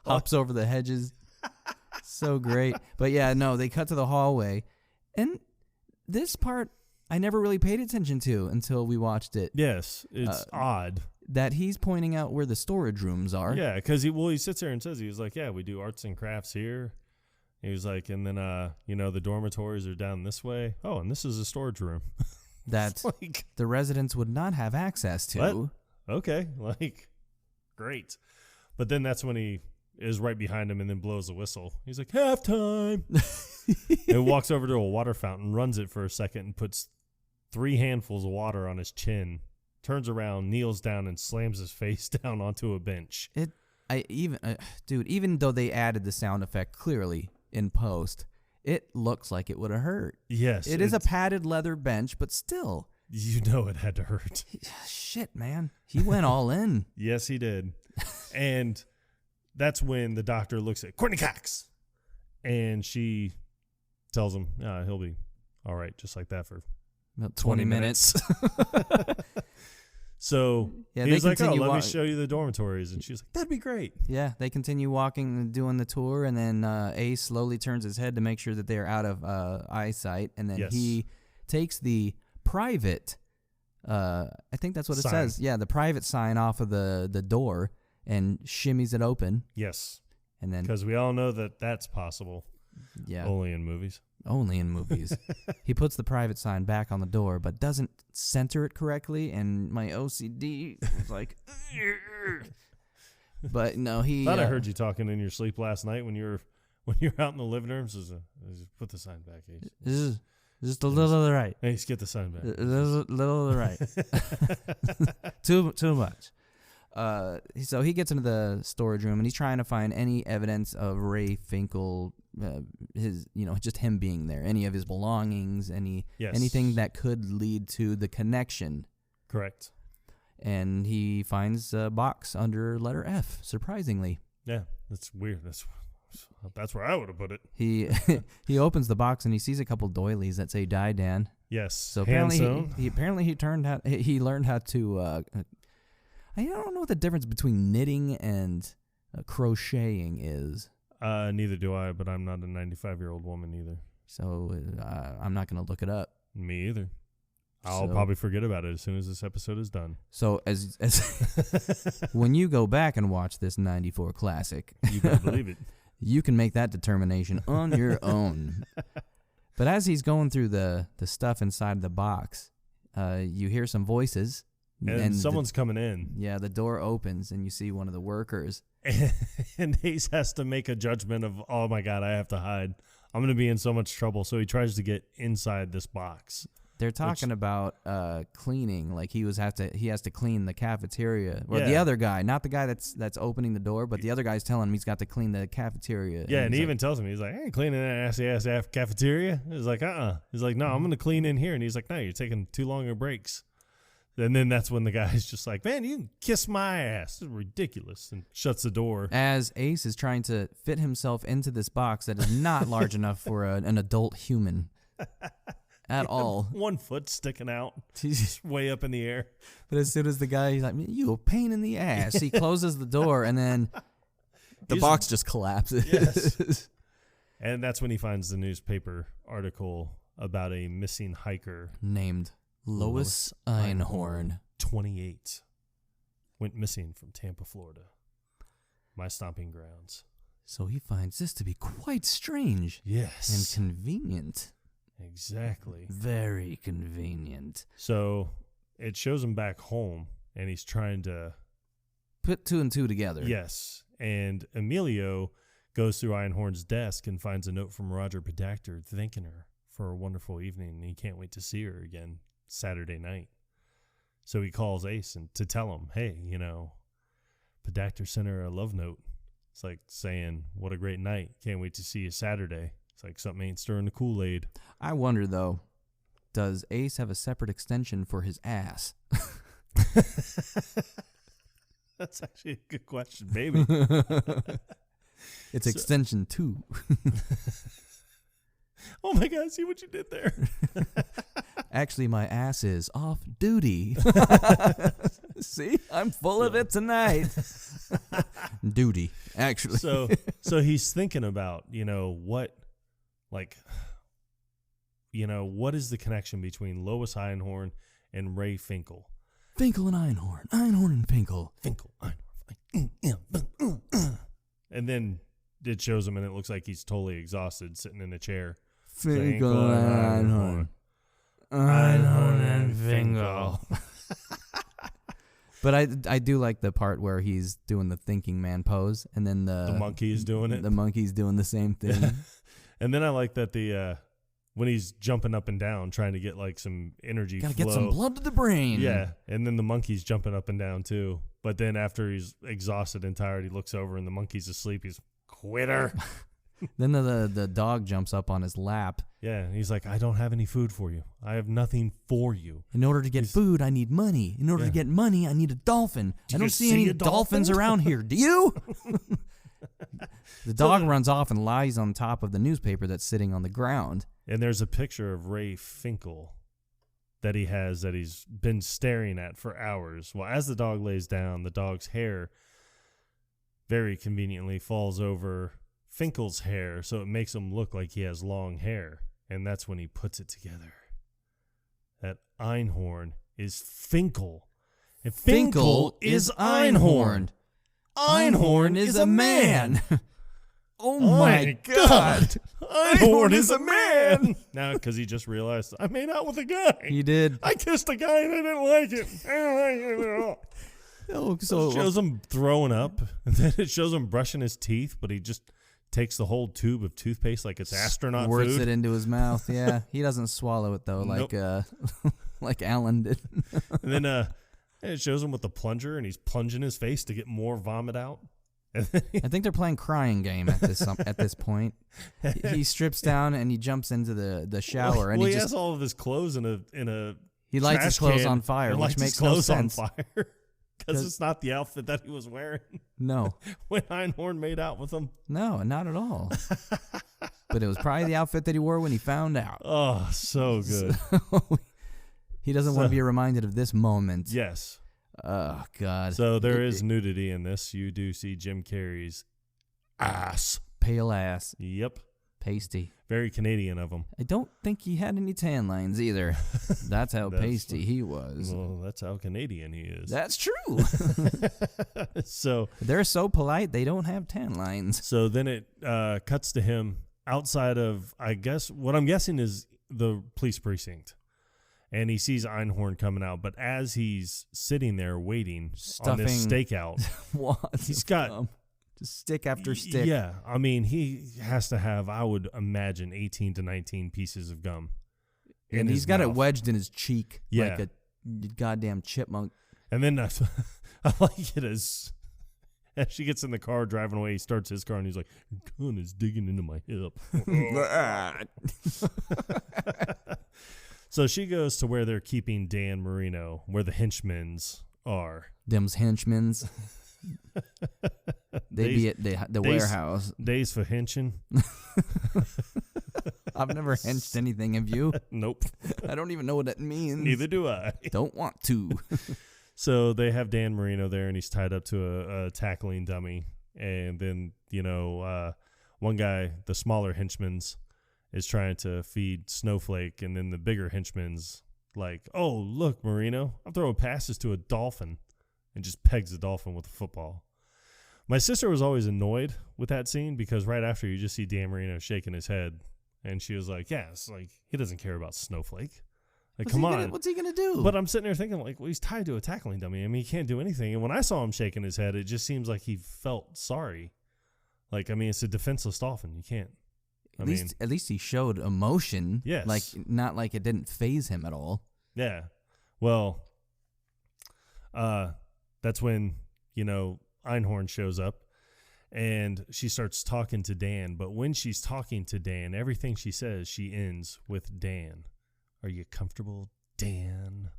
Hops over the hedges. So great. But yeah, no, they cut to the hallway. And this part I never really paid attention to until we watched it. Yes, it's odd. That he's pointing out where the storage rooms are. Yeah, because he sits there and says, he was like, yeah, we do arts and crafts here. He was like, and then, the dormitories are down this way. Oh, and this is a storage room. That like, the residents would not have access to. What? Okay, great. But then that's when he is right behind him and then blows a whistle. He's like, halftime. And walks over to a water fountain, runs it for a second, and puts 3 handfuls of water on his chin. Turns around, kneels down, and slams his face down onto a bench. Even though they added the sound effect clearly in post, it looks like it would have hurt. Yes. It is a padded leather bench, but still. You know it had to hurt. Shit, man. He went all in. Yes, he did. And that's when the doctor looks at Courtney Cox. And she tells him, he'll be all right, just like that for about 20 minutes. So he's like, let me show you the dormitories. And she's like, that'd be great. Yeah, they continue walking and doing the tour. And then Ace slowly turns his head to make sure that they're out of eyesight. And then he takes the private, I think that's what it says. Yeah, the private sign off of the door and shimmies it open. Yes. And then because we all know that that's possible. Yeah. Only in movies. Only in movies. He puts the private sign back on the door, but doesn't center it correctly, and my OCD was like... But no, he... I thought I heard you talking in your sleep last night when you were out in the living room. Just put the sign back, Ace. This is just a little to the right. Ace, get the sign back. A little to the right. Too much. So he gets into the storage room and he's trying to find any evidence of Ray Finkel, just him being there, any of his belongings, anything that could lead to the connection. Correct. And he finds a box under letter F, surprisingly. Yeah, that's weird. That's where I would have put it. He opens the box and he sees a couple doilies that say "Die Dan." Yes. So apparently he learned how to. I don't know what the difference between knitting and crocheting is. Neither do I, but I'm not a 95-year-old woman either. So I'm not going to look it up. Me either. I'll probably forget about it as soon as this episode is done. So as when you go back and watch this 94 classic, you better believe it. You can make that determination on your own. But as he's going through the stuff inside the box, you hear some voices. And someone's coming in. Yeah, the door opens and you see one of the workers. And Ace has to make a judgment of, oh my God, I have to hide. I'm going to be in so much trouble. So he tries to get inside this box. They're talking about cleaning, like he has to clean the cafeteria. Or the other guy, not the guy that's opening the door, but the other guy's telling him he's got to clean the cafeteria. Yeah, and he even tells him, he's like, I ain't cleaning that assy-ass cafeteria. He's like, He's like, no, I'm going to clean in here. And he's like, no, you're taking too long of breaks. And then that's when the guy's just like, man, you can kiss my ass. This is ridiculous. And shuts the door. As Ace is trying to fit himself into this box that is not large enough for an adult human at all. 1 foot sticking out. He's way up in the air. But as soon as the guy, he's like, you a pain in the ass. He closes the door and then the box just collapses. Yes. And that's when he finds the newspaper article about a missing hiker named Lois Einhorn, 28, went missing from Tampa, Florida, my stomping grounds. So he finds this to be quite strange. Yes. And convenient. Exactly. Very convenient. So it shows him back home, and he's trying to put two and two together. Yes. And Emilio goes through Einhorn's desk and finds a note from Roger Pedactor thanking her for a wonderful evening, and he can't wait to see her again Saturday night. So he calls Ace to tell him, hey, Pedactor sent her a love note. It's like saying, what a great night. Can't wait to see you Saturday. It's like something ain't stirring the Kool-Aid. I wonder, though, does Ace have a separate extension for his ass? That's actually a good question. Maybe. It's extension 2. Oh, my God. See what you did there. Actually, my ass is off duty. See? I'm full of it tonight. Duty, actually. So he's thinking about, what is the connection between Lois Einhorn and Ray Finkel? Finkel and Einhorn. Einhorn and Finkel. Finkel, Einhorn. And then it shows him, and it looks like he's totally exhausted, sitting in a chair. Finkel and Einhorn. Einhorn and Finkel. But I do like the part where he's doing the thinking man pose, and then the monkey is doing it. The monkey's doing the same thing. And then I like that when he's jumping up and down, trying to get like some energy Gotta flow. get some blood to the brain. Yeah, and then the monkey's jumping up and down too. But then after he's exhausted and tired, he looks over and the monkey's asleep. He's quitter. Then the dog jumps up on his lap. Yeah, and he's like, I don't have any food for you. I have nothing for you. In order to get food, I need money. In order to get money, I need a dolphin. I don't see any dolphins around here. Do you? The dog runs off and lies on top of the newspaper that's sitting on the ground. And there's a picture of Ray Finkel that he has that he's been staring at for hours. Well, as the dog lays down, the dog's hair very conveniently falls over Finkel's hair, so it makes him look like he has long hair. And that's when he puts it together. That Einhorn is Finkel. And Finkel is Einhorn. Einhorn is a man. Oh my God. Einhorn is a man. Now, because he just realized, I made out with a guy. He did. I kissed a guy and I didn't like it. I don't like it at all. Oh, so it shows him throwing up, and then it shows him brushing his teeth, but he just takes the whole tube of toothpaste like it's astronaut squirts food. it into his mouth. Yeah, he doesn't swallow it though, like like Alan did. And then it shows him with the plunger, and he's plunging his face to get more vomit out. I think they're playing crying game at this point. He strips down and he jumps into the shower, and he has all of his clothes in a. He lights his clothes on fire, which makes no sense. Because it's not the outfit that he was wearing. No. When Einhorn made out with him. No, not at all. But it was probably the outfit that he wore when he found out. Oh, so good. He doesn't want to be reminded of this moment. Yes. Oh, God. So there is nudity in this. You do see Jim Carrey's ass. Pale ass. Yep. Pasty. Very Canadian of him. I don't think he had any tan lines either. That's how pasty he was. Well, that's how Canadian he is. That's true. So they're so polite, they don't have tan lines. So then it cuts to him outside of, I guess, what I'm guessing is the police precinct. And he sees Einhorn coming out. But as he's sitting there waiting on this stakeout, he's got... stick after stick. Yeah, I mean, he has to have, I would imagine, 18 to 19 pieces of gum. And he's got it wedged in his cheek like a goddamn chipmunk. And then I like it as she gets in the car driving away, he starts his car and he's like, gun is digging into my hip. So she goes to where they're keeping Dan Marino, where the henchmen's are. Them's henchmen's. They be at the warehouse. Days for henching. I've never henched anything, have you? Nope. I don't even know what that means. Neither do I. Don't want to. So they have Dan Marino there, and he's tied up to a tackling dummy. And then, one guy, the smaller henchman's, is trying to feed Snowflake, and then the bigger henchman's like, oh, look, Marino, I'm throwing passes to a dolphin, and just pegs the dolphin with a football. My sister was always annoyed with that scene because right after you just see Dan Marino shaking his head, and she was like, yeah, it's like he doesn't care about Snowflake. Like, come on. What's he going to do? But I'm sitting there thinking, like, well, he's tied to a tackling dummy. I mean, he can't do anything. And when I saw him shaking his head, it just seems like he felt sorry. Like, I mean, it's a defenseless dolphin. You can't. At least he showed emotion. Yes. Like, not like it didn't faze him at all. Yeah. Well, that's when, Einhorn shows up and she starts talking to Dan. But when she's talking to Dan, everything she says, she ends with Dan. Are you comfortable, Dan?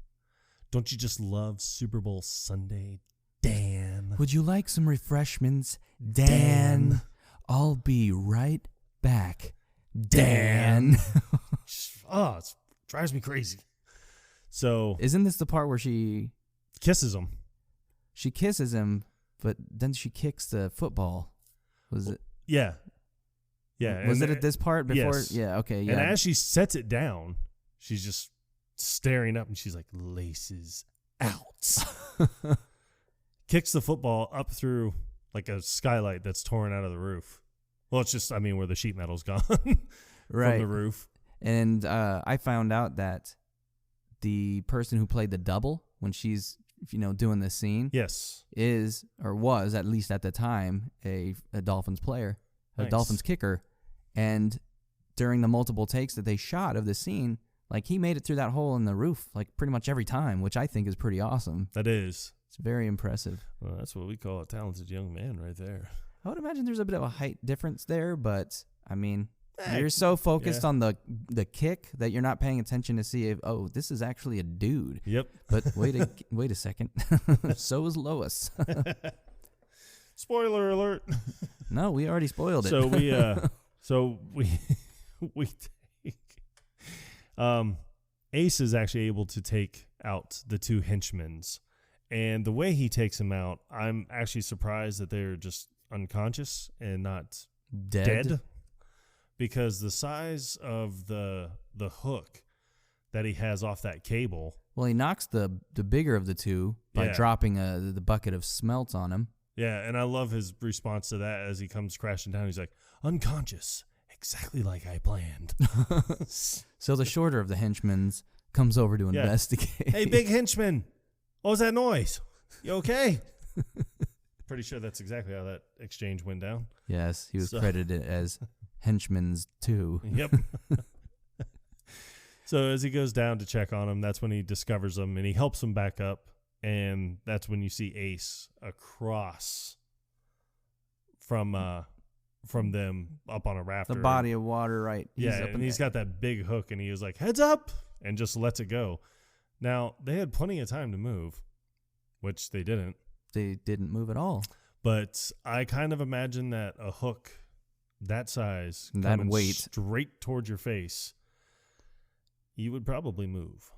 Don't you just love Super Bowl Sunday, Dan? Would you like some refreshments, Dan? I'll be right back, Dan. It drives me crazy. So, isn't this the part where she kisses him? She kisses him, but then she kicks the football. Was it? Yeah. Yeah. Was it at this part before? Yes. Yeah. Okay. Yeah. And as she sets it down, she's just staring up and she's like, laces out. Kicks the football up through like a skylight that's torn out of the roof. Well, it's just, where the sheet metal's gone right. from the roof. And I found out that the person who played the double when she's, doing this scene, yes, is or was, at least at the time, a Dolphins player, a nice. Dolphins kicker. And during the multiple takes that they shot of the scene, like, he made it through that hole in the roof, like, pretty much every time, which I think is pretty awesome. That is. It's very impressive. Well, that's what we call a talented young man right there. I would imagine there's a bit of a height difference there, but, you're so focused on the kick that you're not paying attention to see if, this is actually a dude. Yep. But wait a second. So is Lois. Spoiler alert. No, we already spoiled it. So we take Ace is actually able to take out the two henchmen, and the way he takes them out, I'm actually surprised that they're just unconscious and not dead. Because the size of the hook that he has off that cable. Well, he knocks the bigger of the two by dropping the bucket of smelt on him. Yeah, and I love his response to that as he comes crashing down. He's like, unconscious, exactly like I planned. So the shorter of the henchmen comes over to investigate. Hey, big henchman, what was that noise? You okay? Pretty sure that's exactly how that exchange went down. Yes, he was credited as henchmen's too. Yep. So as he goes down to check on him, that's when he discovers him and he helps him back up. And that's when you see Ace across from them up on a rafter. The body of water, right? He's got that big hook and he was like, heads up, and just lets it go. Now, they had plenty of time to move, which they didn't. They didn't move at all. But I kind of imagine that a hook that size, that coming weight, straight towards your face, you would probably move.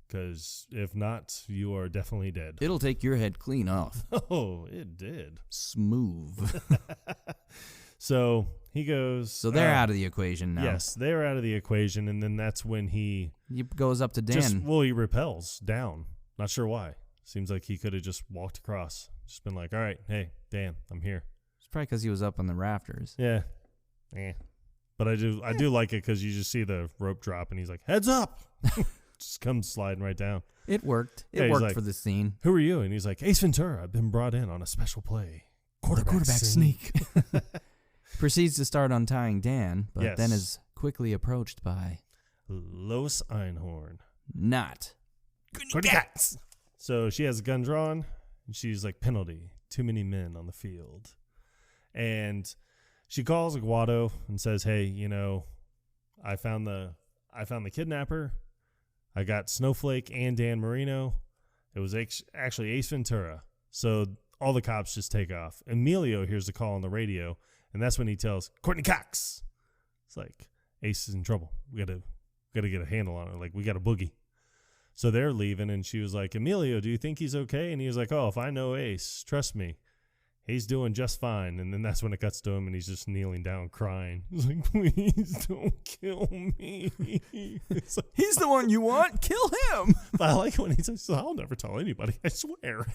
Because if not, you are definitely dead. It'll take your head clean off. Oh, it did. Smooth. So he goes. So they're out of the equation now. Yes, they're out of the equation. And then that's when he goes up to Dan. He repels down. Not sure why. Seems like he could have just walked across. Just been like, all right, hey, Dan, I'm here. It's probably because he was up on the rafters. Yeah. But I do like it because you just see the rope drop and he's like, heads up. Just comes sliding right down. It worked. It worked for the scene. Who are you? And he's like, Ace Ventura. I've been brought in on a special play. Quarterback sneak. Proceeds to start untying Dan, but then is quickly approached by Lois Einhorn. Not. Cats. So she has a gun drawn, and she's like, penalty. Too many men on the field. And she calls Aguado and says, hey, I found the kidnapper. I got Snowflake and Dan Marino. It was actually Ace Ventura. So all the cops just take off. Emilio hears the call on the radio, and that's when he tells Courtney Cox. It's like, Ace is in trouble. We gotta get a handle on it. Like, we got a boogie. So they're leaving, and she was like, Emilio, do you think he's okay? And he was like, oh, if I know Ace, trust me, he's doing just fine. And then that's when it cuts to him, and he's just kneeling down crying. He's like, please don't kill me. It's like, he's the one you want? Kill him. But I like it when he says, I'll never tell anybody, I swear.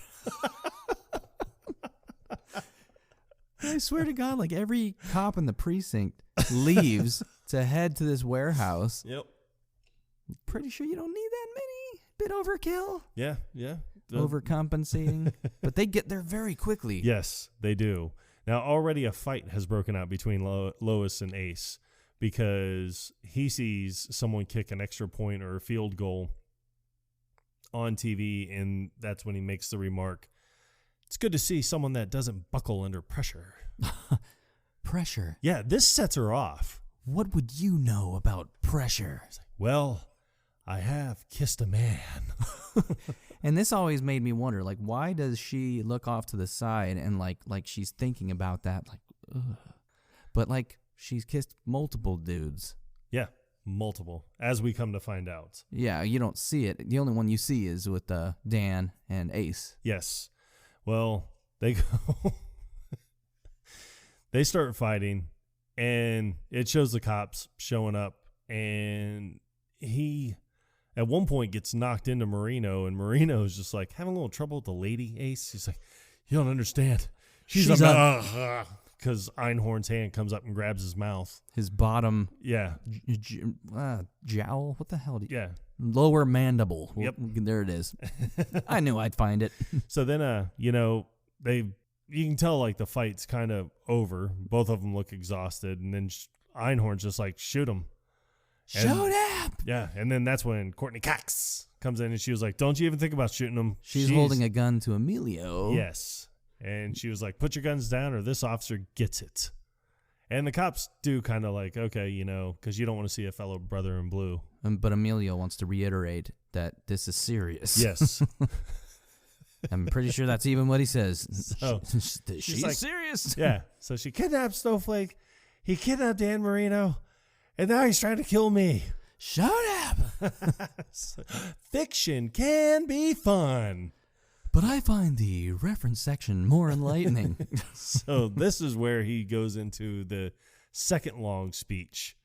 I swear to God, like, every cop in the precinct leaves to head to this warehouse. Yep. Pretty sure you don't need that many. Bit overkill. Yeah. Overcompensating. But they get there very quickly. Yes, they do. Now, already a fight has broken out between Lois and Ace because he sees someone kick an extra point or a field goal on TV, and that's when he makes the remark, "It's good to see someone that doesn't buckle under pressure." Pressure? Yeah, this sets her off. What would you know about pressure? Well, I have kissed a man. And this always made me wonder, like, why does she look off to the side and like she's thinking about that, like, ugh. But like she's kissed multiple dudes. Yeah, multiple, as we come to find out. Yeah, you don't see it. The only one you see is with Dan and Ace. Yes. Well, they go. They start fighting, and it shows the cops showing up, and he, at one point, gets knocked into Marino, and Marino is just like having a little trouble with the lady, Ace. He's like, "You don't understand. She's a..." Because Einhorn's hand comes up and grabs his mouth. His bottom. Yeah. Jowl? What the hell? Yeah. Lower mandible. Yep. There it is. I knew I'd find it. So then, you can tell like the fight's kind of over. Both of them look exhausted, and then Einhorn's just like, "Shoot him. Shoot him!" Yeah, and then that's when Courtney Cox comes in, and she was like, "Don't you even think about shooting him." She's holding a gun to Emilio. Yes. And she was like, "Put your guns down or this officer gets it." And the cops do kind of like, okay, because you don't want to see a fellow brother in blue. But Emilio wants to reiterate that this is serious. Yes. I'm pretty sure that's even what he says. So, she's like, serious? Yeah. So she kidnapped Snowflake. He kidnapped Dan Marino. And now he's trying to kill me. Shut up. Fiction can be fun. But I find the reference section more enlightening. So this is where he goes into the second long speech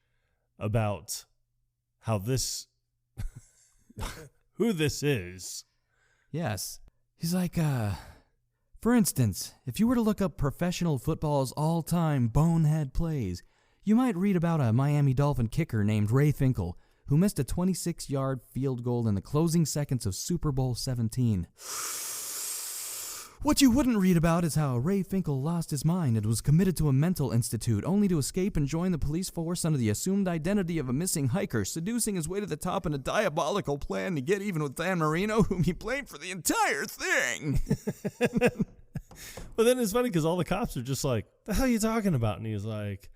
about how this, who this is. Yes. He's like, for instance, if you were to look up professional football's all-time bonehead plays, you might read about a Miami Dolphin kicker named Ray Finkel, who missed a 26-yard field goal in the closing seconds of Super Bowl 17. What you wouldn't read about is how Ray Finkel lost his mind and was committed to a mental institute, only to escape and join the police force under the assumed identity of a missing hiker, seducing his way to the top in a diabolical plan to get even with Dan Marino, whom he blamed for the entire thing. But then it's funny because all the cops are just like, "The hell are you talking about?" And he's like,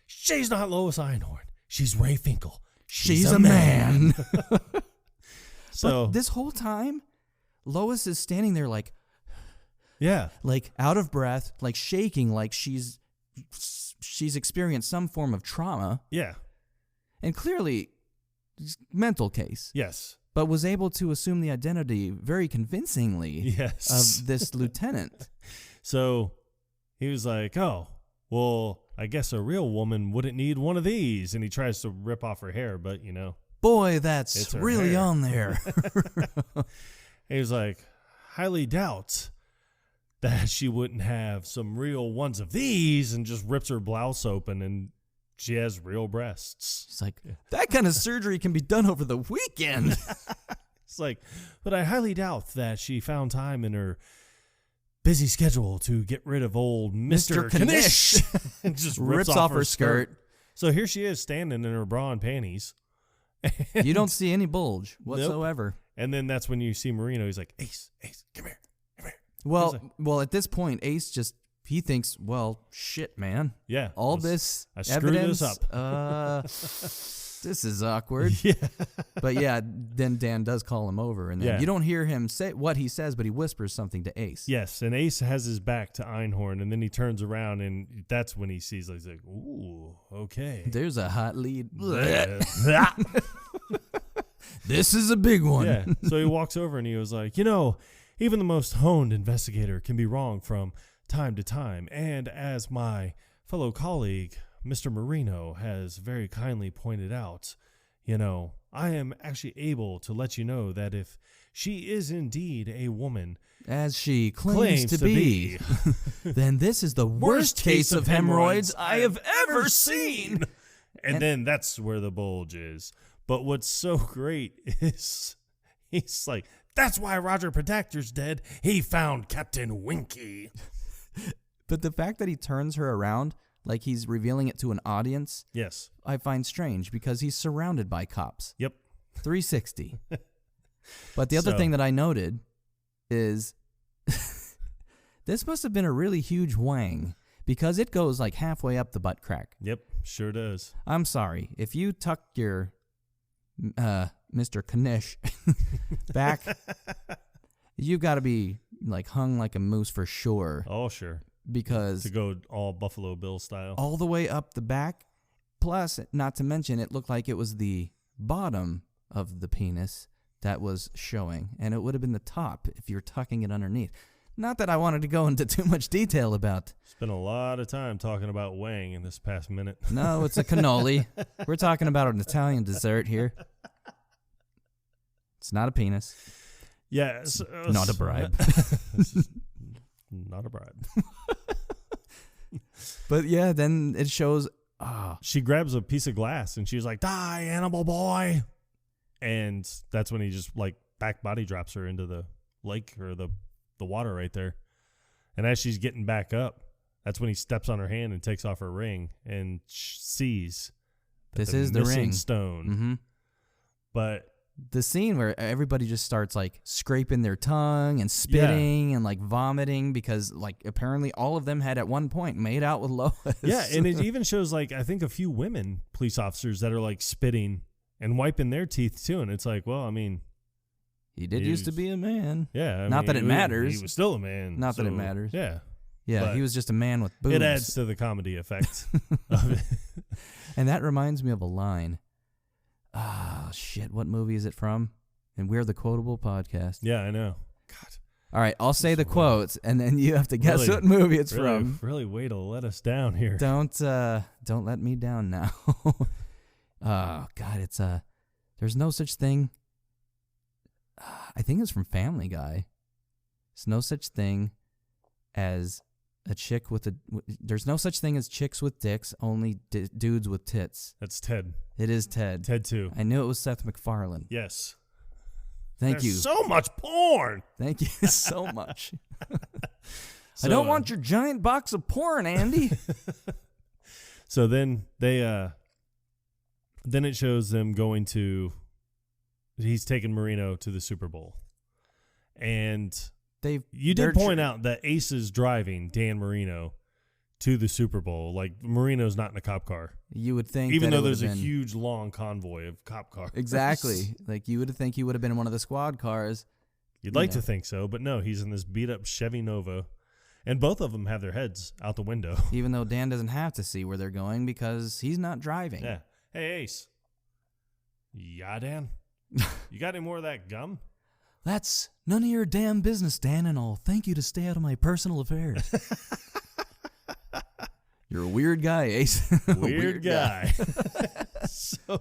"She's not Lois Einhorn. She's Ray Finkel. She's a man." So but this whole time, Lois is standing there like, yeah, like out of breath, like shaking, like she's experienced some form of trauma. Yeah. And clearly, mental case. Yes. But was able to assume the identity very convincingly of this lieutenant. So he was like, "Oh, well, I guess a real woman wouldn't need one of these." And he tries to rip off her hair, but, Boy, that's really hair on there. He was like, "Highly doubt that she wouldn't have some real ones of these," and just rips her blouse open, and she has real breasts. She's like, that kind of surgery can be done over the weekend. It's like, "But I highly doubt that she found time in her busy schedule to get rid of old Mr. Knish." And just rips off her skirt. So here she is standing in her bra and panties. You don't see any bulge whatsoever. Nope. And then that's when you see Marino. He's like, Ace, come here. Well, at this point, Ace he thinks, well, shit, man. Yeah. All this I evidence. Screwed this up. This is awkward. Yeah. But yeah, then Dan does call him over, and then you don't hear him say what he says, but he whispers something to Ace. Yes, and Ace has his back to Einhorn, and then he turns around, and that's when he sees, he's like, "Ooh, okay. There's a hot lead." This is a big one. Yeah. So he walks over, and he was like, "Even the most honed investigator can be wrong from time to time, and as my fellow colleague, Mr. Marino, has very kindly pointed out, I am actually able to let you know that if she is indeed a woman, as she claims to be, then this is the worst case of hemorrhoids I have ever seen." And then that's where the bulge is. But what's so great is he's like, that's why Roger Protector's dead. He found Captain Winky. But the fact that he turns her around like he's revealing it to an audience, yes, I find strange because he's surrounded by cops. Yep. 360. But the other thing that I noted is this must have been a really huge wang because it goes like halfway up the butt crack. Yep, sure does. I'm sorry. If you tuck your Mr. Knish back, you've got to be like hung like a moose for sure. Oh, sure. Because to go all Buffalo Bill style. All the way up the back. Plus, not to mention, it looked like it was the bottom of the penis that was showing, and it would have been the top if you're tucking it underneath. Not that I wanted to go into too much detail about. Spent a lot of time talking about Wang in this past minute. No, it's a cannoli. We're talking about an Italian dessert here. It's not a penis. Yeah. Not a bribe. Not a bribe. But yeah, then it shows. She grabs a piece of glass and she's like, die, animal boy. And that's when he just like back body drops her into the lake or the water right there. And as she's getting back up, that's when he steps on her hand and takes off her ring and sees this is the ring stone. Mm-hmm. But the scene where everybody just starts like scraping their tongue and spitting and like vomiting because like apparently all of them had at one point made out with Lois. Yeah, and it even shows like I think a few women police officers that are like spitting and wiping their teeth too, and it's like, well, I mean, he did used to be a man. Yeah, not that it matters. He was still a man. Not that it matters. Yeah, yeah, he was just a man with boobs. It adds to the comedy effect of it. And that reminds me of a line. Shit, what movie is it from? And we're the Quotable Podcast. Yeah, I know. God. All right, I'll say the quotes, and then you have to guess what movie it's from. Really way to let us down here. Don't let me down now. Oh, God, it's there's no such thing. I think it's from Family Guy. There's no such thing as a chick with a... There's no such thing as chicks with dicks, only dudes with tits. That's Ted. It is Ted. Ted 2. I knew it was Seth MacFarlane. Yes. Thank you. There's so much porn. Thank you so much. I don't want your giant box of porn, Andy. So then then it shows them going to... He's taking Marino to the Super Bowl. And... You did point out that Ace is driving Dan Marino to the Super Bowl. Like, Marino's not in a cop car. You would think, even though there's a huge, long convoy of cop cars. Exactly. Like, you would think he would have been in one of the squad cars. You'd like to think so, but no, he's in this beat-up Chevy Nova. And both of them have their heads out the window. Even though Dan doesn't have to see where they're going because he's not driving. Yeah. Hey, Ace. Yeah, Dan? You got any more of that gum? That's none of your damn business, Dan, and I'll thank you to stay out of my personal affairs. You're a weird guy, Ace. Weird guy. So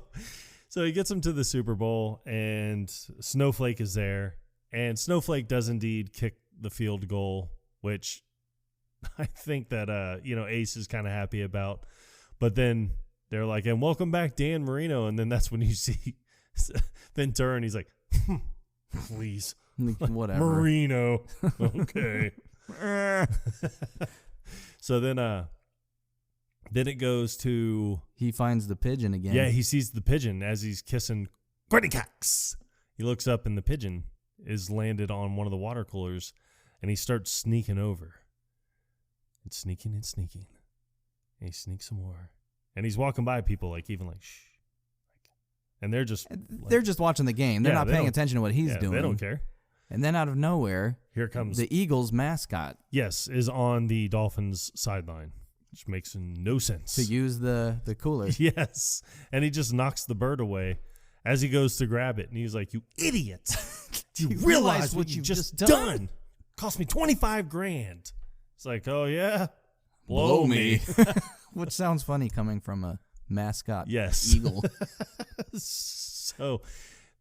he gets him to the Super Bowl, and Snowflake is there. And Snowflake does indeed kick the field goal, which I think that Ace is kind of happy about. But then they're like, and welcome back, Dan Marino. And then that's when you see Ventura, and he's like, please. Whatever. Marino. Okay. So then it goes to... He finds the pigeon again. Yeah, he sees the pigeon as he's kissing Courtney Cox. He looks up and the pigeon is landed on one of the water coolers, and he starts sneaking over. And sneaking and sneaking. And he sneaks some more. And he's walking by people like shh. And they're just watching the game. They're not paying attention to what he's doing. They don't care. And then out of nowhere, here comes the Eagles mascot. Yes, is on the Dolphins sideline, which makes no sense. To use the cooler. Yes. And he just knocks the bird away as he goes to grab it. And he's like, you idiot. Do you realize what you've just done? Cost me $25,000. It's like, oh, yeah? Blow me. Which sounds funny coming from a mascot eagle. So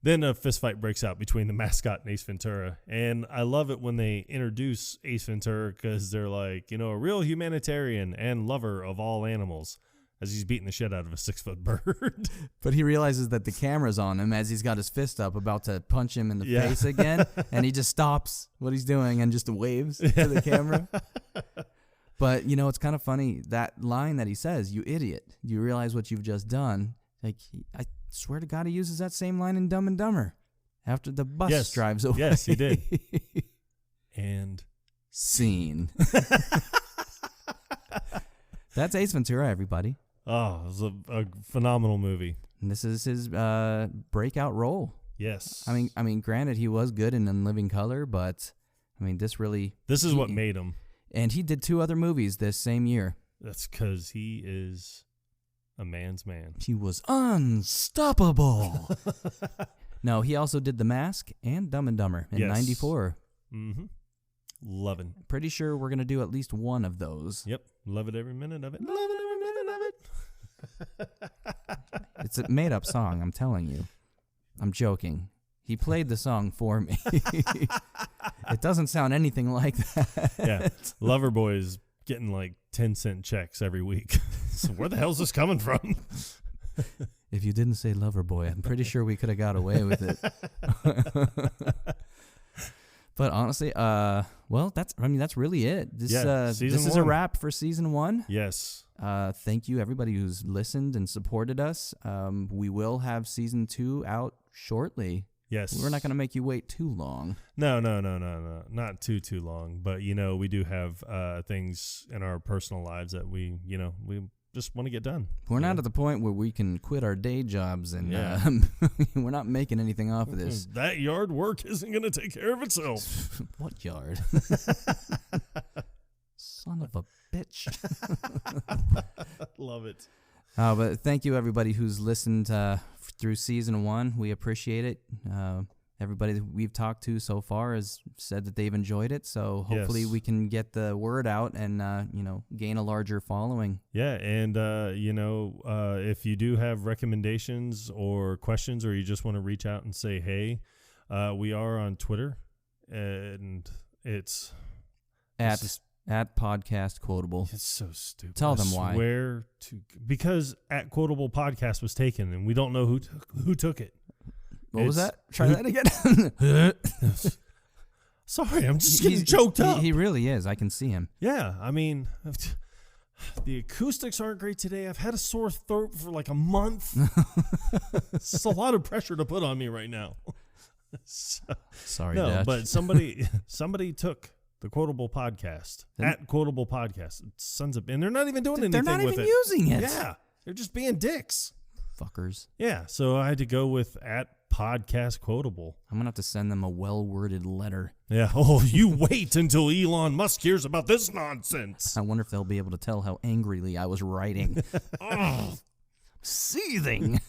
then a fist fight breaks out between the mascot and Ace Ventura. And I love it when they introduce Ace Ventura because they're like, a real humanitarian and lover of all animals. as he's beating the shit out of a 6-foot bird. But he realizes that the camera's on him as he's got his fist up about to punch him in the face again. And he just stops what he's doing and just waves to the camera. But, you know, it's kind of funny. That line that he says, "You idiot, you realize what you've just done." Like, I swear to God, he uses that same line in Dumb and Dumber after the bus drives away. Yes, he did. And scene. That's Ace Ventura, everybody. Oh, it was a phenomenal movie. And this is his breakout role. Yes. I mean, granted, he was good in Living Color, but I mean, this is what made him. And he did 2 other movies this same year. That's because he is a man's man. He was unstoppable. No, he also did The Mask and Dumb and Dumber in '94. Mm-hmm. Loving. Pretty sure we're gonna do at least one of those. Yep. Love it every minute of it. Love it every minute of it. It's a made-up song, I'm telling you. I'm joking. He played the song for me. It doesn't sound anything like that. Yeah. Loverboy is getting like 10-cent checks every week. So where the hell's this coming from? If you didn't say Loverboy, I'm pretty sure we could have got away with it. But honestly, that's really it. This is a wrap for season 1. Yes. Thank you everybody who's listened and supported us. We will have season 2 out shortly. Yes. We're not going to make you wait too long. No. Not too long. But, you know, we do have things in our personal lives that we just want to get done. We're not at the point where we can quit our day jobs and we're not making anything off of this. That yard work isn't going to take care of itself. What yard? Son of a bitch. Love it. But thank you everybody who's listened through season 1. We appreciate it. Everybody that we've talked to so far has said that they've enjoyed it. So hopefully we can get the word out and, gain a larger following. Yeah. And, if you do have recommendations or questions, or you just want to reach out and say, hey, we are on Twitter, and it's at Podcast Quotable. It's so stupid. Tell them why. Because at Quotable Podcast was taken, and we don't know who took it. What was that? Try that again. Sorry, I'm just getting choked up. He really is. I can see him. Yeah, I mean, the acoustics aren't great today. I've had a sore throat for like a month. It's a lot of pressure to put on me right now. Sorry, no, Dutch. but somebody took the Quotable Podcast at Quotable Podcast. Sons of, and they're not even doing anything with it. They're not even using it. Yeah, they're just being dicks. Fuckers. Yeah, so I had to go with at Podcast Quotable. I'm going to have to send them a well-worded letter. Yeah. Oh, you wait until Elon Musk hears about this nonsense. I wonder if they'll be able to tell how angrily I was writing. Oh, seething.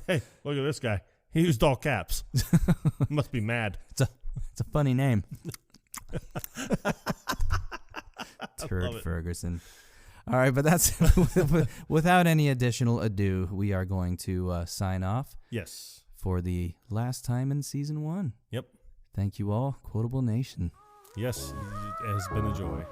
Hey, look at this guy. He used all caps. Must be mad. It's a funny name. Turd Ferguson. All right, but that's without any additional ado, we are going to sign off. Yes. For the last time in season 1. Yep. Thank you all, Quotable Nation. Yes, it has been a joy.